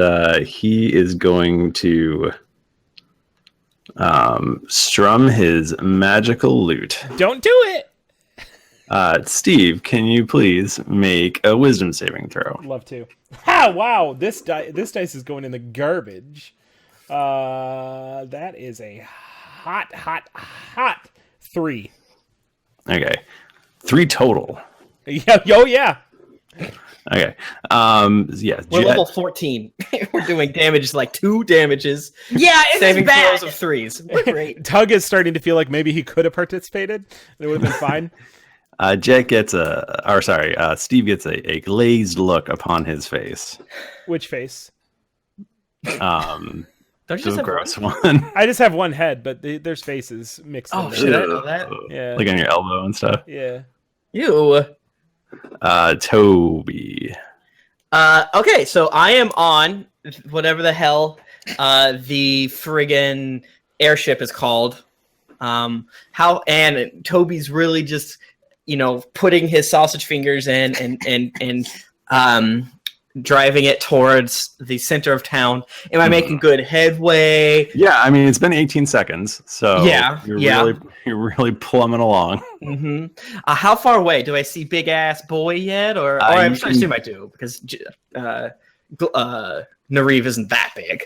he is going to strum his magical lute. Don't do it. Steve, can you please make a wisdom saving throw? Love to. Ha! Wow. This dice is going in the garbage. That is a hot 3. Okay. 3 total. Yeah. Yo, yeah. Okay. Yeah. We're Jett, level 14. We're doing damages like 2 damages. Yeah, it's Saving bad. throws of 3s. We're great. Tug is starting to feel like maybe he could have participated. It would have been fine. Jett gets Steve gets a glazed look upon his face. Which face? Don't you just The have gross one? one. I just have one head, but there's faces mixed in Oh, there. shit. I know that. Yeah. Like on your elbow and stuff. Yeah. You. Toby. Okay, so I am on whatever the hell the friggin' airship is called. And Toby's really just, putting his sausage fingers in and driving it towards the center of town. Am I making good headway? Yeah, I mean it's been 18 seconds, so you're really plumbing along. Mm-hmm. How far away? Do I see big ass boy yet, or I assume I do because Nareev isn't that big.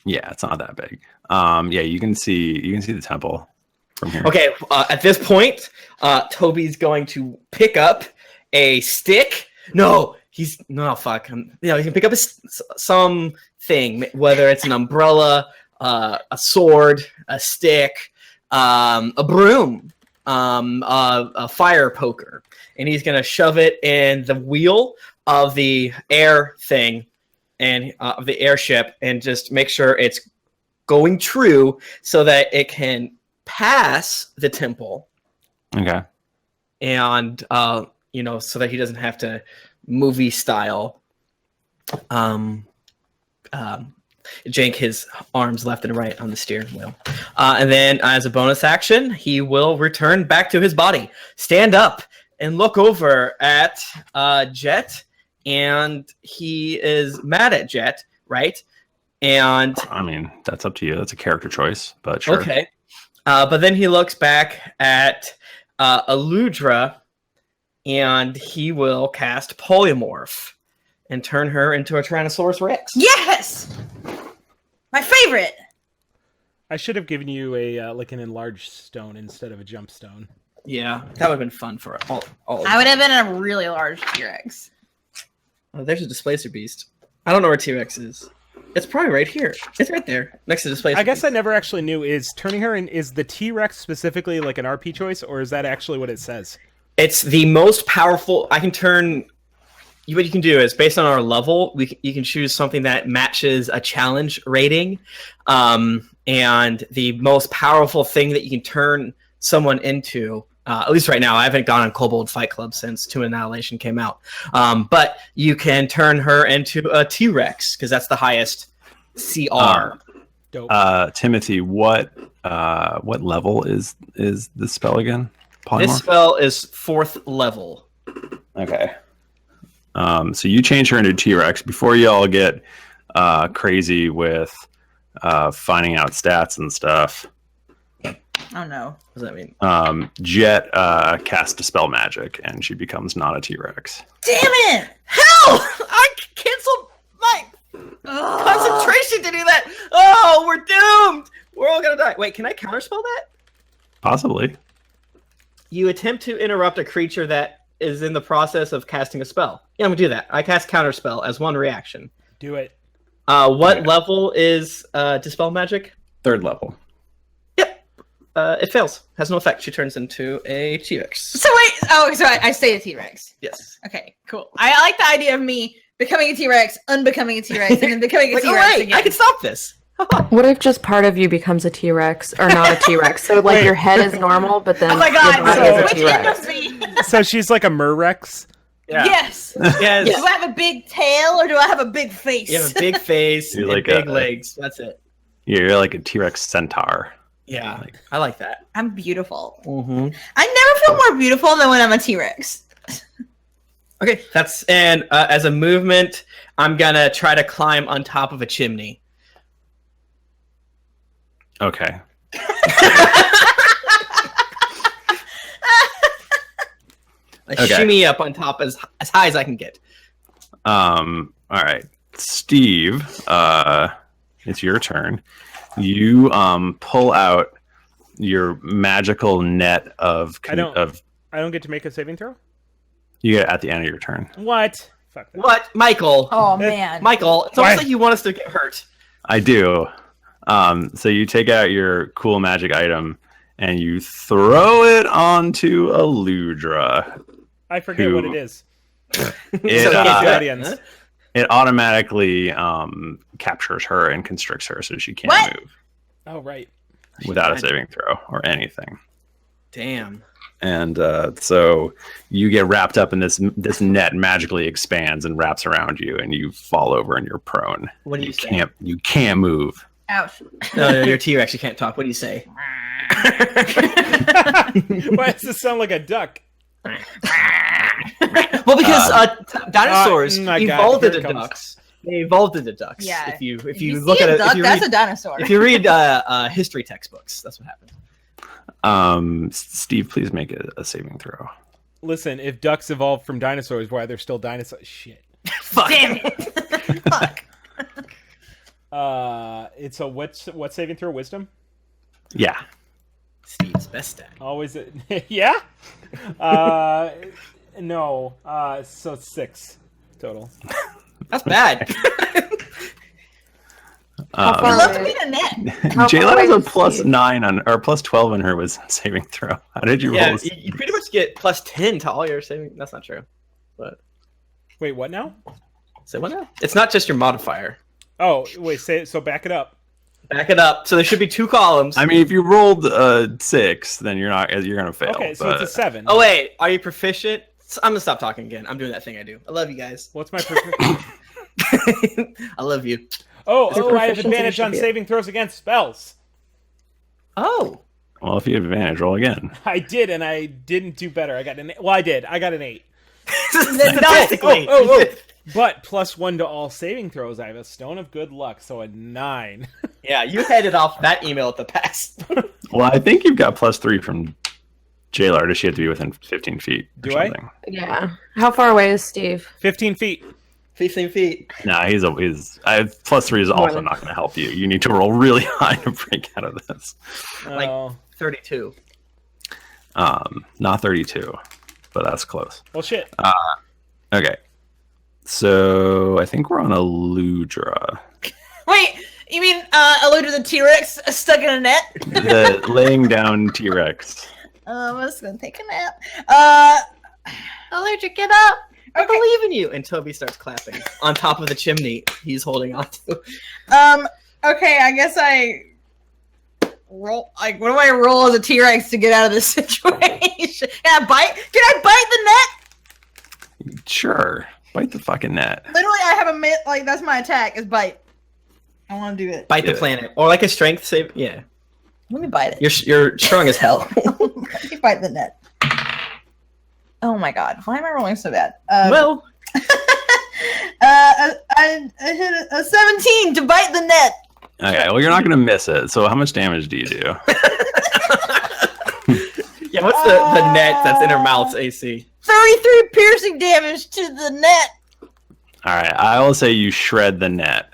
Yeah, it's not that big. Yeah, you can see the temple from here. Okay, at this point, Toby's going to pick up a stick. He can pick up something, whether it's an umbrella, a sword, a stick, a broom, a fire poker, and he's gonna shove it in the wheel of the air thing and of the airship, and just make sure it's going true so that it can pass the temple. Okay. And so that he doesn't have to movie style jank his arms left and right on the steering wheel. And then as a bonus action, he will return back to his body, stand up, and look over at Jett. And he is mad at Jett, right? And I mean, that's up to you. That's a character choice, but sure. Okay. But then he looks back at Aludra, and he will cast Polymorph and turn her into a Tyrannosaurus Rex. Yes! My favorite! I should have given you a an enlarged stone instead of a jump stone. Yeah, that would have been fun for all I would have been a really large T-Rex. Oh, there's a Displacer Beast. I don't know where T-Rex is. It's probably right here. It's right there, next to Displacer I guess Beast. I never actually knew, is turning her in, is the T-Rex specifically like an RP choice, or is that actually what it says? It's the most powerful. I can turn... What you can do is, based on our level, you can choose something that matches a challenge rating. And the most powerful thing that you can turn someone into, at least right now, I haven't gone on Kobold Fight Club since Tomb of Annihilation came out. But you can turn her into a T-Rex, because that's the highest CR. Dope. Timothy, what level is the spell again? Polymorph? This spell is 4th level. Okay. So you change her into T-Rex. Before you all get crazy with finding out stats and stuff. Oh no. What does that mean? Jett casts Dispel Magic, and she becomes not a T-Rex. Damn it! Hell! I canceled my concentration to do that. Oh, we're doomed. We're all gonna die. Wait, can I counterspell that? Possibly. You attempt to interrupt a creature that is in the process of casting a spell. Yeah, I'm gonna do that. I cast counterspell as one reaction. Do it. What level is Dispel Magic? 3rd level. Yep. It fails. Has no effect. She turns into a T-Rex. So wait, so I stay a T-Rex. Yes. Okay, cool. I like the idea of me becoming a T-Rex, unbecoming a T-Rex, and then becoming a Like, T-Rex oh, wait, again. I can stop this. What if just part of you becomes a T-Rex or not a T-Rex? So like your head is normal, but then Oh my your god, body so is a which end T-Rex. of me? So she's like a Mer-Rex? Yeah. Yes. Yes. Do I have a big tail or do I have a big face? You have a big face You're and like big a- legs. That's it. You're like a T-Rex centaur. Yeah. I like that. I'm beautiful. Mm-hmm. I never feel more beautiful than when I'm a T-Rex. Okay, and as a movement, I'm gonna try to climb on top of a chimney. Okay. I shimmy up on top as high as I can get. All right. Steve, it's your turn. You pull out your magical net of I don't get to make a saving throw? you get at the end of your turn. What? Fuck that. What, Michael? Oh man. Michael, it's almost like you want us to get hurt. I do. So you take out your cool magic item and you throw it onto Aludra. I forget what it is. It, So uh, the audience. it automatically captures her and constricts her so she can't What? move Oh, right. without a saving throw or anything. Damn. And so you get wrapped up in this net magically expands and wraps around you, and you fall over and you're prone. What do you say? You can't move. Ouch. No, you're T-Rex. You can't talk. What do you say? Why does this sound like a duck? Well, because dinosaurs my God, evolved here it into comes. ducks. They evolved into ducks. Yeah. If you If look see at a it, duck, that's a dinosaur. if you read history textbooks, that's what happened. Steve, please make a saving throw. Listen, if ducks evolved from dinosaurs, why they're still dinosaurs? Shit. Fuck. Damn it. Fuck. It's a what saving throw? Wisdom? Yeah. Steve's best stat. Always yeah? No. So 6 total. That's bad. I love to be a net. Jaela has a +9 on or +12 on her wisdom saving throw. How did you roll? You pretty much get +10 to all your saving. That's not true. But wait, what now? Say what now? It's not just your modifier. Oh, wait, so back it up. Back it up. So there should be 2 columns. I mean, if you rolled 6, then you're gonna fail. Okay, so it's a 7. Oh wait, are you proficient? I'm gonna stop talking again. I'm doing that thing I do. I love you guys. What's my proficiency? I love you. Oh, I have advantage on saving throws against spells. Oh. Well, if you have advantage, roll again. I did, and I didn't do better. I got an 8. Well, I did. I got an 8. Statistically. But +1 to all saving throws. I have a Stone of Good Luck, so a 9. Yeah, you headed off that email at the past. Well, I think you've got +3 from Jaela. Does she have to be within 15 feet? Do I? Yeah. How far away is Steve? 15 feet. 15 feet. Nah, he's +3 is also not going to help you. You need to roll really high to break out of this. Like 32. Not 32, but that's close. Well, shit. Okay. So I think we're on Aludra. Wait, you mean Aludra the T-Rex stuck in a net? The laying down T-Rex. I'm just gonna take a nap. Aludra, get up. I believe in you. And Toby starts clapping on top of the chimney he's holding on to. Okay, I guess I roll. Like, what do I roll as a T-Rex to get out of this situation? Can I bite? Can I bite the net? Sure. Bite the fucking net. Literally, I have a like that's my attack is bite. I want to do it. Bite the planet. Or like a strength save. Yeah. Let me bite it. You're strong as hell. Let me bite the net. Oh my god, why am I rolling so bad? Well. I hit a 17 to bite the net. Okay, well, you're not going to miss it. So how much damage do you do? Yeah, what's the net that's in her mouth's AC? 33 piercing damage to the net. All right, I will say you shred the net.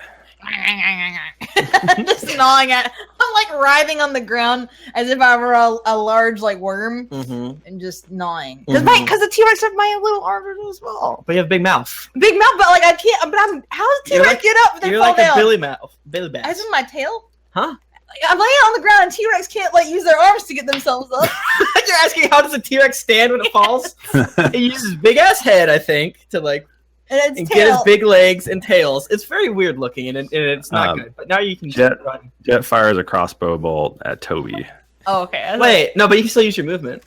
I'm just gnawing at it. I'm like writhing on the ground as if I were a large like worm and just gnawing. Because the T-Rex have my little arms as well. But you have a big mouth. Big mouth, but like I can't. But how does T-Rex get up? If they You're fall like down? a Billy mouth. Billy Bass. As in my tail? Huh? Like, I'm laying on the ground and T-Rex can't like use their arms to get themselves up. You're asking how does a T-Rex stand when it falls? It uses big ass head, I think, to like and get his big legs and tails. It's very weird looking and it's not good. But now you can Jett run. Jett fires a crossbow bolt at Toby. Oh, okay. Wait, no, but you can still use your movement.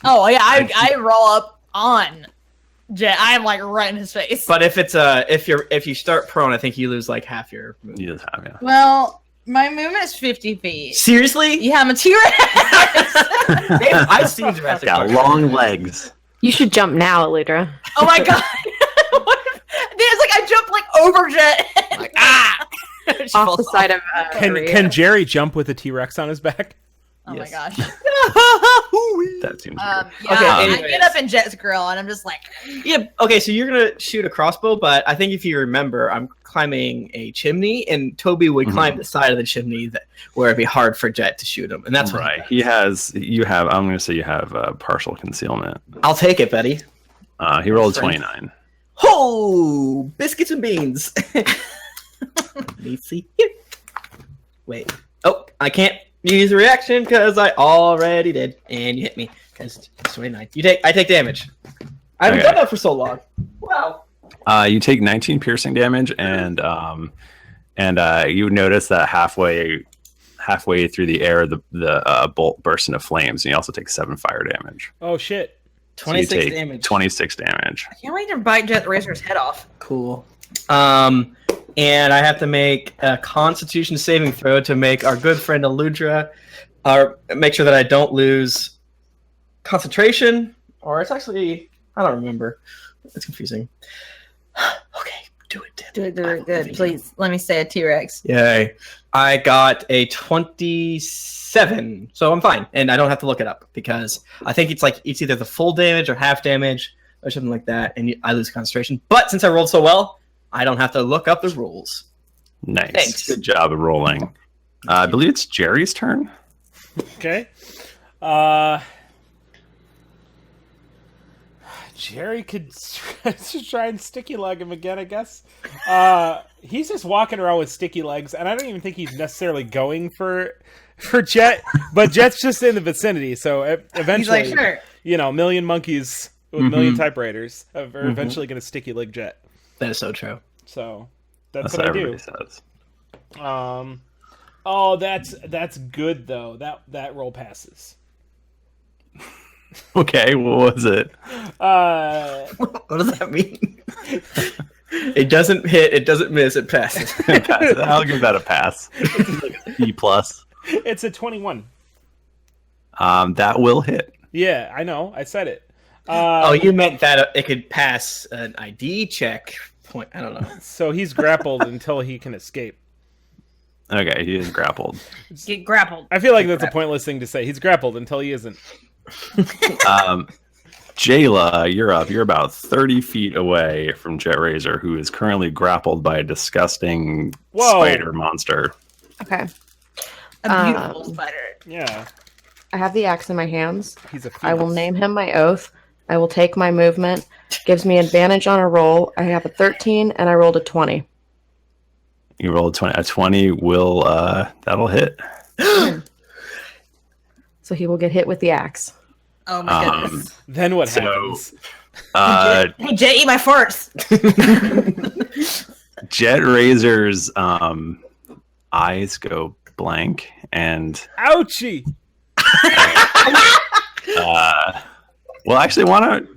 Oh yeah, I roll up on Jett. I am like right in his face. But if it's if you start prone, I think you lose like half your movement. You just have, yeah. Well, my movement is 50 feet. Seriously? Yeah, I'm a T-Rex. I've seen Jurassic Got Park. long legs. You should jump now, Aludra. Oh my god. It's like I jumped like over Jett. Like, Off the side of Can Jerry jump with a T-Rex on his back? Oh Yes. my gosh. That seems Yeah, Okay, I anyways. get up in Jett's grill and I'm just like, Yeah, okay, so you're gonna shoot a crossbow, but I think if you remember, I'm climbing a chimney, and Toby would climb the side of the chimney where it'd be hard for Jett to shoot him, and that's what right. You have. I'm going to say you have partial concealment. I'll take it, Betty. He rolled 29. Oh, biscuits and beans. Let me see here. Wait. Oh, I can't use a reaction because I already did, and you hit me. Because it's 29. I take damage. I haven't done that for so long. Wow. You take 19 piercing damage, and you notice that halfway through the air, the bolt bursts into flames, and you also take 7 fire damage. Oh shit! 26 so damage. 26 damage. I can't wait to bite Jett Razor's head off. Cool. And I have to make a Constitution saving throw to make our good friend Aludra, make sure that I don't lose concentration, or it's actually, I don't remember. It's confusing. Okay, do it. Do it good. Please, let me say a T-Rex. Yay. I got a 27, so I'm fine. And I don't have to look it up, because I think it's either the full damage or half damage, or something like that, and I lose concentration. But since I rolled so well, I don't have to look up the rules. Nice. Thanks. Good job of rolling. I believe it's Jerry's turn. Okay. Jerry could just try and sticky leg him again, I guess. He's just walking around with sticky legs, and I don't even think he's necessarily going for Jett, but Jett's just in the vicinity, so eventually, He's like, sure. a million monkeys with a million typewriters are eventually going to sticky leg Jett. That is so true. So that's what I do. Says. Oh, that's good though. That roll passes. Okay, what was it? What does that mean? It doesn't hit. It doesn't miss. It passes. I'll give that a pass. Like a C+. It's a 21. That will hit. Yeah, I know. I said it. Oh, you meant that it could pass an ID check point. I don't know. So he's grappled until he can escape. Okay, he is grappled. Get grappled. I feel like that's a pointless thing to say. He's grappled until he isn't. Jaela, you're up. You're about 30 feet away from Jett Razor, who is currently grappled by a disgusting spider monster. Okay. A beautiful spider. Yeah. I have the axe in my hands. He's a I will name him my oath. I will take my movement. Gives me advantage on a roll. I have a 13 and I rolled a 20. You rolled 20. A 20 will that'll hit. So he will get hit with the axe. Oh my goodness. Then what happens? Hey, Jett, eat my farts. Jett Razor's eyes go blank and Ouchie! well, actually, why don't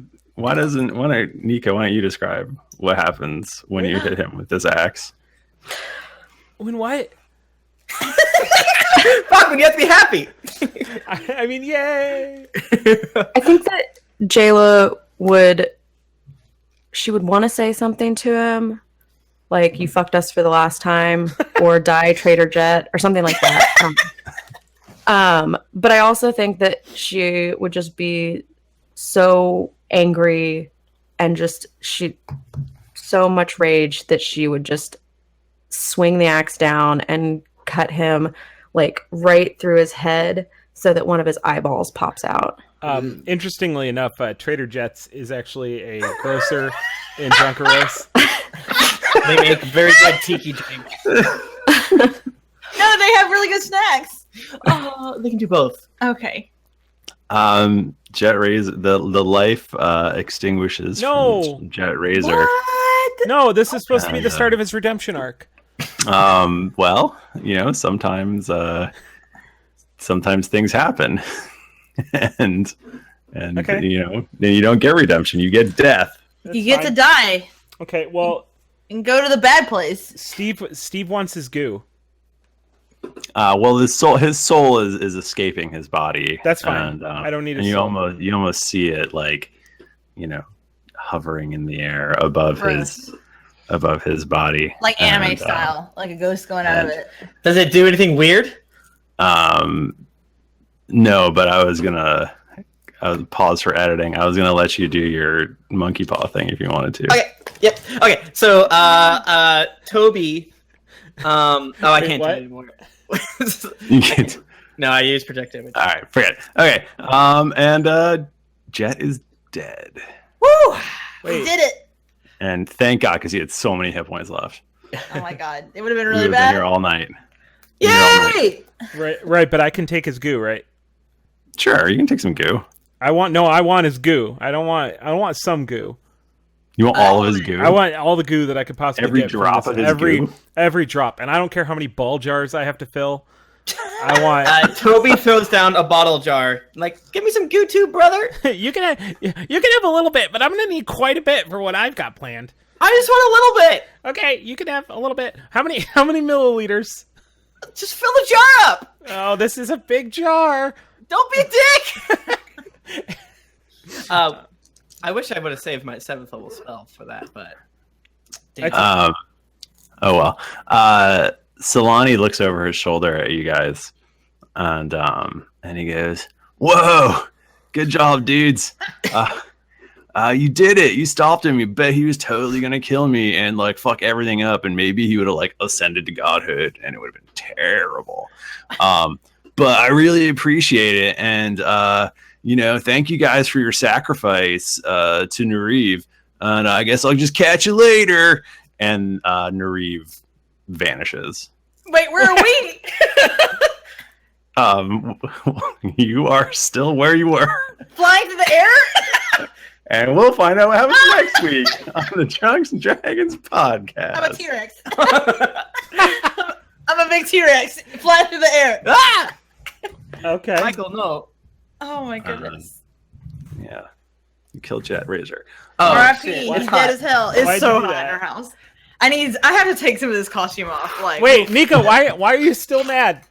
Nika? Why don't you describe what happens when you hit him with this axe? When what? Bachmann, you have to be happy. I mean, yay! I think that Jaela would want to say something to him, like "you fucked us for the last time" or "die, traitor Jett" or something like that. But I also think that she would just be so angry and so much rage that she would just swing the axe down and cut him like right through his head so that one of his eyeballs pops out. Interestingly enough, Trader Jett's is actually a grocer in Traitorous. They make very good tiki drinks. No, they have really good snacks. Oh, they can do both. Okay. Jett Razor, the life extinguishes. No. From Jett Razor. What? No, this is supposed to be the start of his redemption arc. Well, sometimes things happen, and okay. then you don't get redemption; you get death. You get to die Okay, well, and go to the bad place. Steve wants his goo. Well, his soul is escaping his body. That's fine. And, I don't need his and soul. you almost see it like, hovering in the air above Gross. his body, Like anime style, like a ghost going out of it. Does it do anything weird? No, but I was pause for editing. I was gonna let you do your monkey paw thing if you wanted to. Okay. Yep. Okay. So, Toby. I can't do it anymore. You can't. No, I use projected image. All right, forget it. Okay. And Jett is dead. Woo! Wait. We did it. And thank God, because he had so many hit points left. Oh my god, it would have been We really would have been bad. here all night. Yay! Right, but I can take his goo, right? Sure, you can take some goo. I want his goo. I don't want some goo. You want all of his goo? I want all the goo that I could possibly Every get. from drop this. of his goo? Every drop. And I don't care how many ball jars I have to fill. I want Toby throws down a bottle jar. Like, give me some goo too, brother. you can have a little bit, but I'm gonna need quite a bit for what I've got planned. I just want a little bit. Okay, you can have a little bit. How many milliliters? Just fill the jar up. Oh, this is a big jar. Don't be a dick. I wish I would have saved my 7th level spell for that, but. Oh well. Solani looks over his shoulder at you guys, and he goes, "Whoa, good job, dudes. you did it. You stopped him. You bet he was totally going to kill me and like fuck everything up. And maybe he would have like ascended to godhood and it would have been terrible. But I really appreciate it. And, thank you guys for your sacrifice to Nariv. And I guess I'll just catch you later. And Nariv vanishes. Wait, where are we? You are still where you were. Flying through the air? And we'll find out what happens next week on the Drunks and Dragons podcast. I'm a T-Rex. I'm a big T-Rex flying through the air. Ah! Okay. Michael, no. Oh my goodness. Yeah. You killed Jett Razor. Oh, R.I.P. shit. He's dead as hell. It's Why'd so you do hot that? in our house. I have to take some of this costume off. Like, Wait, Nika, why are you still mad?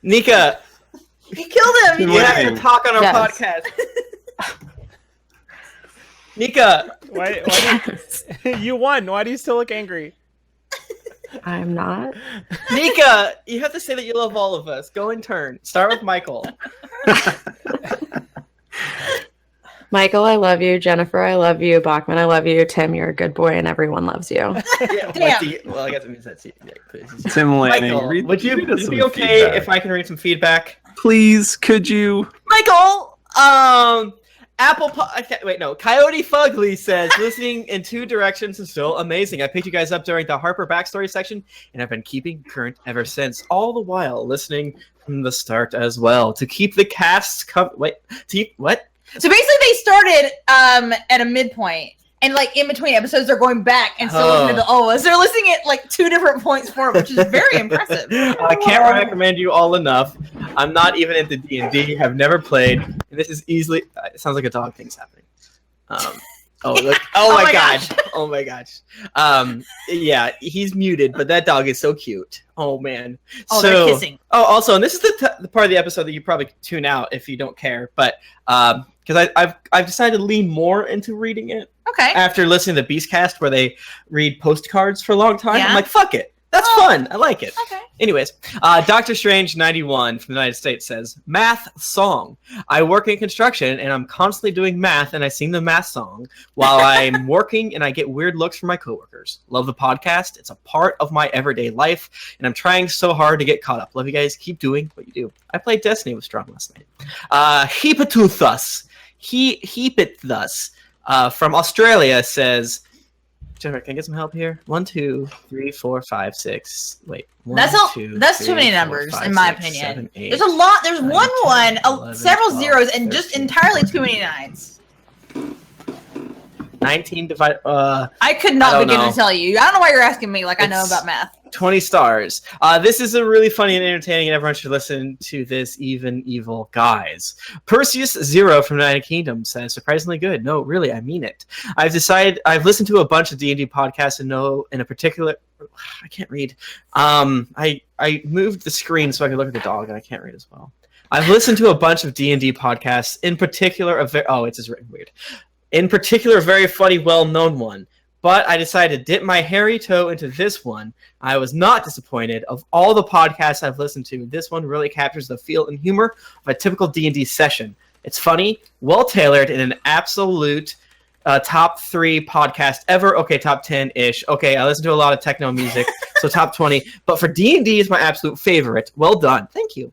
Nika, he killed him. you have to talk on our Yes. podcast. Nika, Why you won? Why do you still look angry? I'm not. Nika, you have to say that you love all of us. Go in turn. Start with Michael. Michael, I love you. Jennifer, I love you. Bachmann, I love you. Tim, you're a good boy, and everyone loves you. Yeah, Damn. well, I guess it means that's you. Yeah, please. Tim Lanning, Michael, read would us it some be okay feedback. if I can read some feedback? Please, could you? Michael, Coyote Fugly says, listening in two directions is so amazing. I picked you guys up during the Harper backstory section, and I've been keeping current ever since, all the while listening from the start as well. To keep the casts what? So basically, they started at a midpoint, and like in between episodes, they're going back and still listening to the OVAs. They're listening at like 2 different points forward, which is very impressive. I can't recommend you all enough. I'm not even into D&D. Have never played. And this is easily. It sounds like a dog thing's happening. Look! Oh my gosh! Oh my gosh! Yeah, he's muted, but that dog is so cute. Oh man! Oh, they're kissing. Oh, also, and this is the part of the episode that you probably tune out if you don't care, but because I've decided to lean more into reading it Okay. after listening to Beastcast, where they read postcards for a long time. Yeah. I'm like, fuck it, that's fun. I like it. Okay. Anyways, Dr. Strange 91 from the United States says, math song. I work in construction and I'm constantly doing math and I sing the math song while I'm working and I get weird looks from my coworkers. Love the podcast. It's a part of my everyday life and I'm trying so hard to get caught up. Love you guys. Keep doing what you do. I played Destiny with Strong last night. Heapituthus from Australia says, Jennifer, can I get some help here? 1, 2, 3, 4, 5, 6. Wait. 1, That's all. 2, That's 3, too many 4, numbers, 5, in my 6, opinion. 7, 8, There's a lot. There's 9, 1, 10, 1, 11, several 12, zeros, and just 13, entirely too many 9s. 19 divided. I could I not don't begin know. to tell you. I don't know why you're asking me. Like I know It's- about math. 20 stars. This is a really funny and entertaining, and everyone should listen to this. Even evil guys. Perseus Zero from the United Kingdom says, surprisingly good. No, really, I mean it. I've listened to a bunch of D&D podcasts and know in a particular. I can't read. I moved the screen so I could look at the dog, and I can't read as well. I've listened to a bunch of D&D podcasts, in particular it's just written weird. In particular, a very funny, well-known one. But I decided to dip my hairy toe into this one. I was not disappointed. Of all the podcasts I've listened to, this one really captures the feel and humor of a typical D&D session. It's funny, well-tailored, and an absolute top 3 podcast ever. Okay, top 10-ish. Okay, I listen to a lot of techno music, so top 20. But for D&D is my absolute favorite. Well done. Thank you.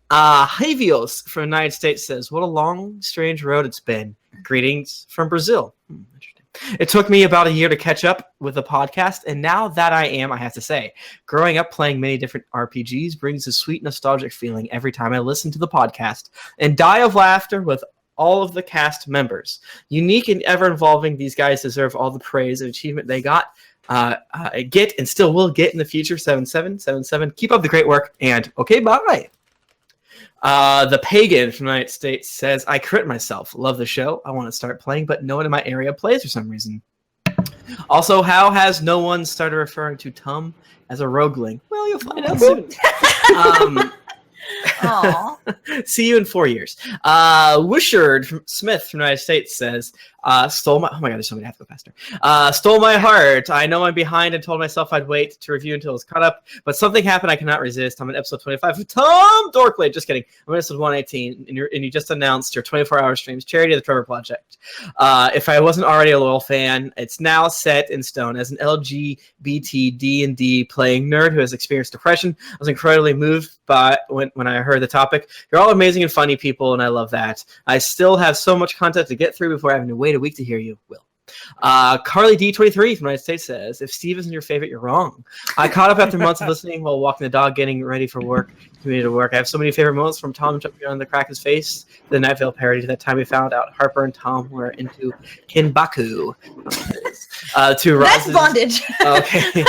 Javios from the United States says, what a long, strange road it's been. Greetings from Brazil. Interesting. It took me about a year to catch up with the podcast, and now that I have to say, growing up playing many different RPGs brings a sweet nostalgic feeling every time I listen to the podcast and die of laughter with all of the cast members. Unique and ever-evolving, these guys deserve all the praise and achievement they get and still will get in the future. 7777. Keep up the great work, and okay, bye. The Pagan from the United States says, I crit myself. Love the show. I want to start playing, but no one in my area plays for some reason. Also, how has no one started referring to Tum as a rogueling? Well, you'll find out soon. Aw. See you in 4 years. Wishard Smith from the United States says, stole my... Oh my god, there's so many. I have to go faster. Stole my heart. I know I'm behind and told myself I'd wait to review until it's caught up, but something happened I cannot resist. I'm in episode 25 of Tom Dorkley. Just kidding. I'm in episode 118, and you just announced your 24-hour streams charity of the Trevor Project. If I wasn't already a loyal fan, it's now set in stone. As an LGBT D&D playing nerd who has experienced depression, I was incredibly moved by when I heard the topic. You're all amazing and funny people, and I love that. I still have so much content to get through before having to wait a week to hear you, Will. Carly D23 from the United States says, if Steve isn't your favorite, you're wrong. I caught up after months of listening while walking the dog, getting ready for work, commuting to work. I have so many favorite moments, from Tom jumping on the crack his face, the Night Vale parody, to that time we found out Harper and Tom were into Kinbaku. To That's bondage. Okay.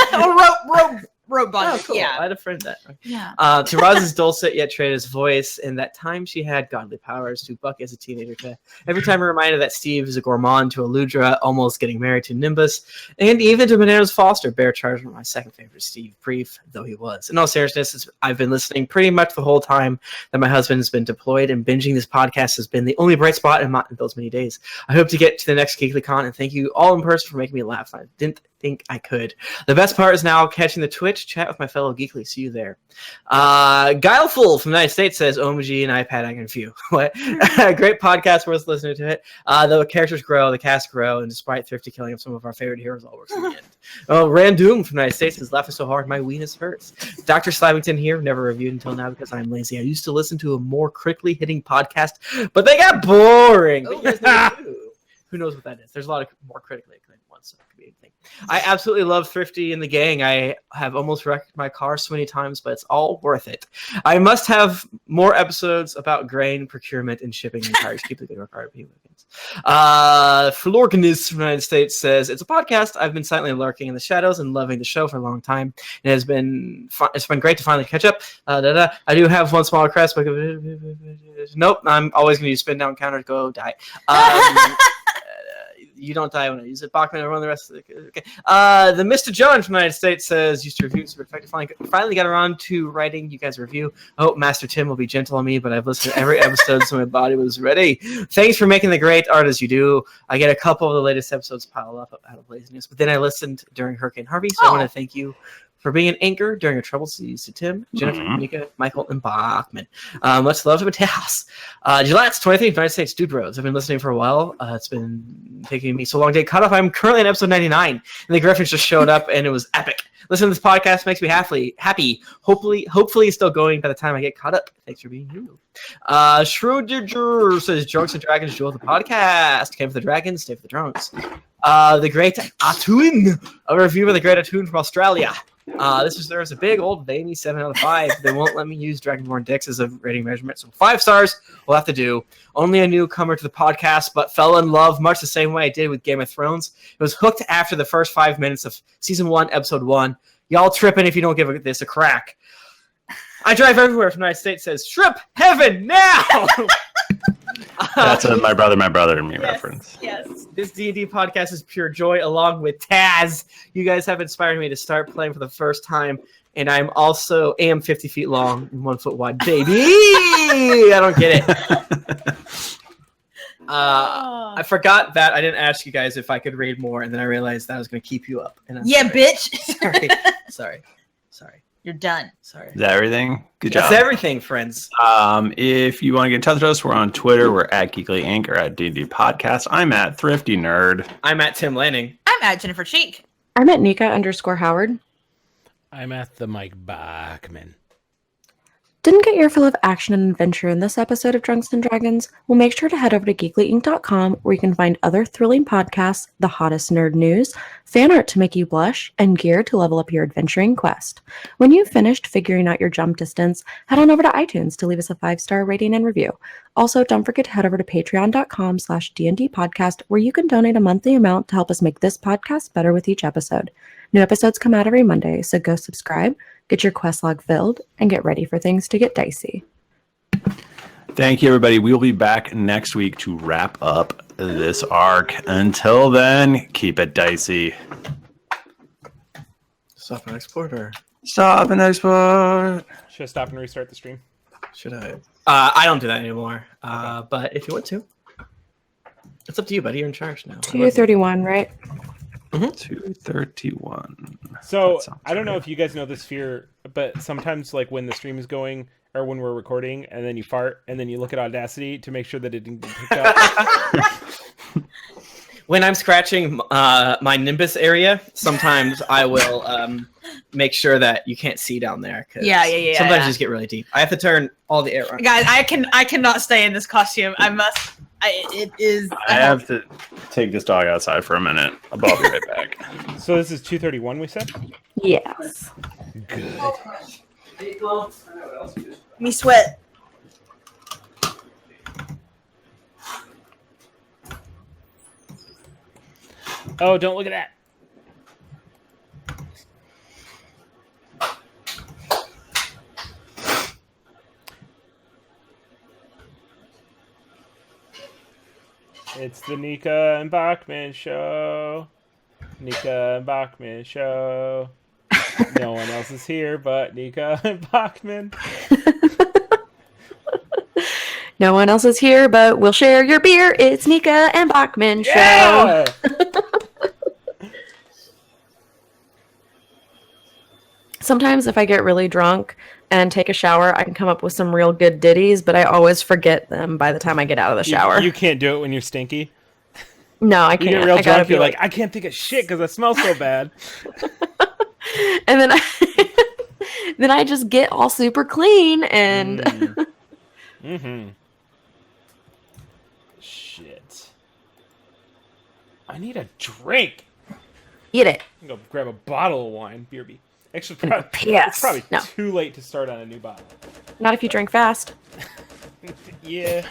Rope bondage. Oh, cool. Yeah. I had a friend that. Yeah. To Roz's dulcet yet traitorous voice, and that time she had godly powers, to Buck as a teenager. Every time a reminder that Steve is a gourmand, to Aludra almost getting married to Nimbus, and even to Bananas Foster, Bear Charger, my second favorite Steve, brief though he was. In all seriousness, I've been listening pretty much the whole time that my husband has been deployed, and binging this podcast has been the only bright spot in those many days. I hope to get to the next GeeklyCon, and thank you all in person for making me laugh. I didn't think I could. The best part is now catching the Twitch chat with my fellow Geekly. See you there. Guileful from the United States says, OMG and iPad, I can view. What? Great podcast, worth listening to it. The characters grow, the cast grow, and despite Thrifty killing of some of our favorite heroes, all works in the end. Randoom from the United States is laughing so hard my weenus hurts. Dr. Slavington here, never reviewed until now because I'm lazy. I used to listen to a more critically hitting podcast, but they got boring. But you guys never do. Who knows what that is? There's a lot of more critically acclaimed ones, so it could be anything. I absolutely love Thrifty and the gang. I have almost wrecked my car so many times, but it's all worth it. I must have more episodes about grain procurement and shipping and cars. Keep the good work, RP. Florganis from the United States says, it's a podcast. I've been silently lurking in the shadows and loving the show for a long time. It has been it's been great to finally catch up. I do have one small request, but nope, I'm always going to use spin down counter to go die. You don't die when I use it. Bachmann, I run the rest of the... Okay. The Mr. John from the United States says, used to review super effective. Finally got around to writing you guys a review. I hope Master Tim will be gentle on me, but I've listened to every episode so my body was ready. Thanks for making the great art as you do. I get a couple of the latest episodes pile up out of laziness, but then I listened during Hurricane Harvey, so I want to thank you for being an anchor during a troubled seas to Tim, Jennifer, Nika, Michael, and Bachman. Much love to Mateus. Gillette's 23, United States Dude Bros. I've been listening for a while. It's been taking me so long to get caught up. I'm currently in episode 99, and the Griffins just showed up, and it was epic. Listening to this podcast makes me happy. Hopefully it's still going by the time I get caught up. Thanks for being you. Schroeder says, Drunks and Dragons duel the podcast. Came for the dragons, stay for the drunks. The Great Atoon. A review of the Great Atoon from Australia. There's a big old veiny 7 out of 5. They won't let me use Dragonborn dicks as a rating measurement, so 5 stars will have to do. Only a newcomer to the podcast, but fell in love much the same way I did with Game of Thrones. It was hooked after the first 5 minutes of season 1, episode 1. Y'all tripping if you don't give this a crack. I drive everywhere from the United States says, Trip Heaven now! That's a my brother and me reference. Yes. This D&D podcast is pure joy along with Taz. You guys have inspired me to start playing for the first time, and I'm also 50 feet long and 1 foot wide. Baby! I don't get it. I forgot that I didn't ask you guys if I could read more, and then I realized that I was going to keep you up. And sorry. Bitch! Sorry. You're done. Sorry. Is that everything? Good job. That's everything, friends. If you want to get in touch with us, we're on Twitter. We're at GeeklyInc or at D&D Podcast. I'm at Thrifty Nerd. I'm at Tim Lanning. I'm at Jennifer Cheek. I'm at Nika_Howard. I'm at the Mike Bachman. Didn't get your fill of action and adventure in this episode of Drunks and Dragons? Well, make sure to head over to GeeklyInc.com, where you can find other thrilling podcasts, the hottest nerd news, fan art to make you blush, and gear to level up your adventuring quest. When you've finished figuring out your jump distance, head on over to iTunes to leave us a 5-star rating and review. Also, don't forget to head over to patreon.com/DND podcast, where you can donate a monthly amount to help us make this podcast better with each episode. New episodes come out every Monday, so go subscribe, get your quest log filled, and get ready for things to get dicey. Thank you, everybody. We'll be back next week to wrap up this arc. Until then, keep it dicey. Stop and export. Stop and export. Should I stop and restart the stream? Should I? I don't do that anymore. But if you want to, it's up to you, buddy. You're in charge now. 231, right? 231. So I don't know if you guys know this fear, but sometimes like when the stream is going or when we're recording and then you fart and then you look at Audacity to make sure that it didn't get picked up. When I'm scratching my nimbus area, sometimes I will make sure that you can't see down there. Yeah. Sometimes you just get really deep. I have to turn all the air on. Guys, I cannot stay in this costume. I must. It is. I have to take this dog outside for a minute. I'll be right back. So this is 231, we said? Yes. Good. Me sweat. Oh, don't look at that. It's the Nika and Bachmann show. Nika and Bachmann show. No one else is here but Nika and Bachmann. No one else is here, but we'll share your beer. It's Nika and Bachmann show. Yeah! Sometimes if I get really drunk and take a shower, I can come up with some real good ditties, but I always forget them by the time I get out of the shower. You can't do it when you're stinky. No, I can't. You get real drunk, you're like, I can't think of shit because I smell so bad. And then then I just get all super clean and Shit. I need a drink. eat it. I'm gonna go grab a bottle of wine. BRB. Actually, Yes. it's probably No. too late to start on a new bottle. Not if you drink fast. Yeah.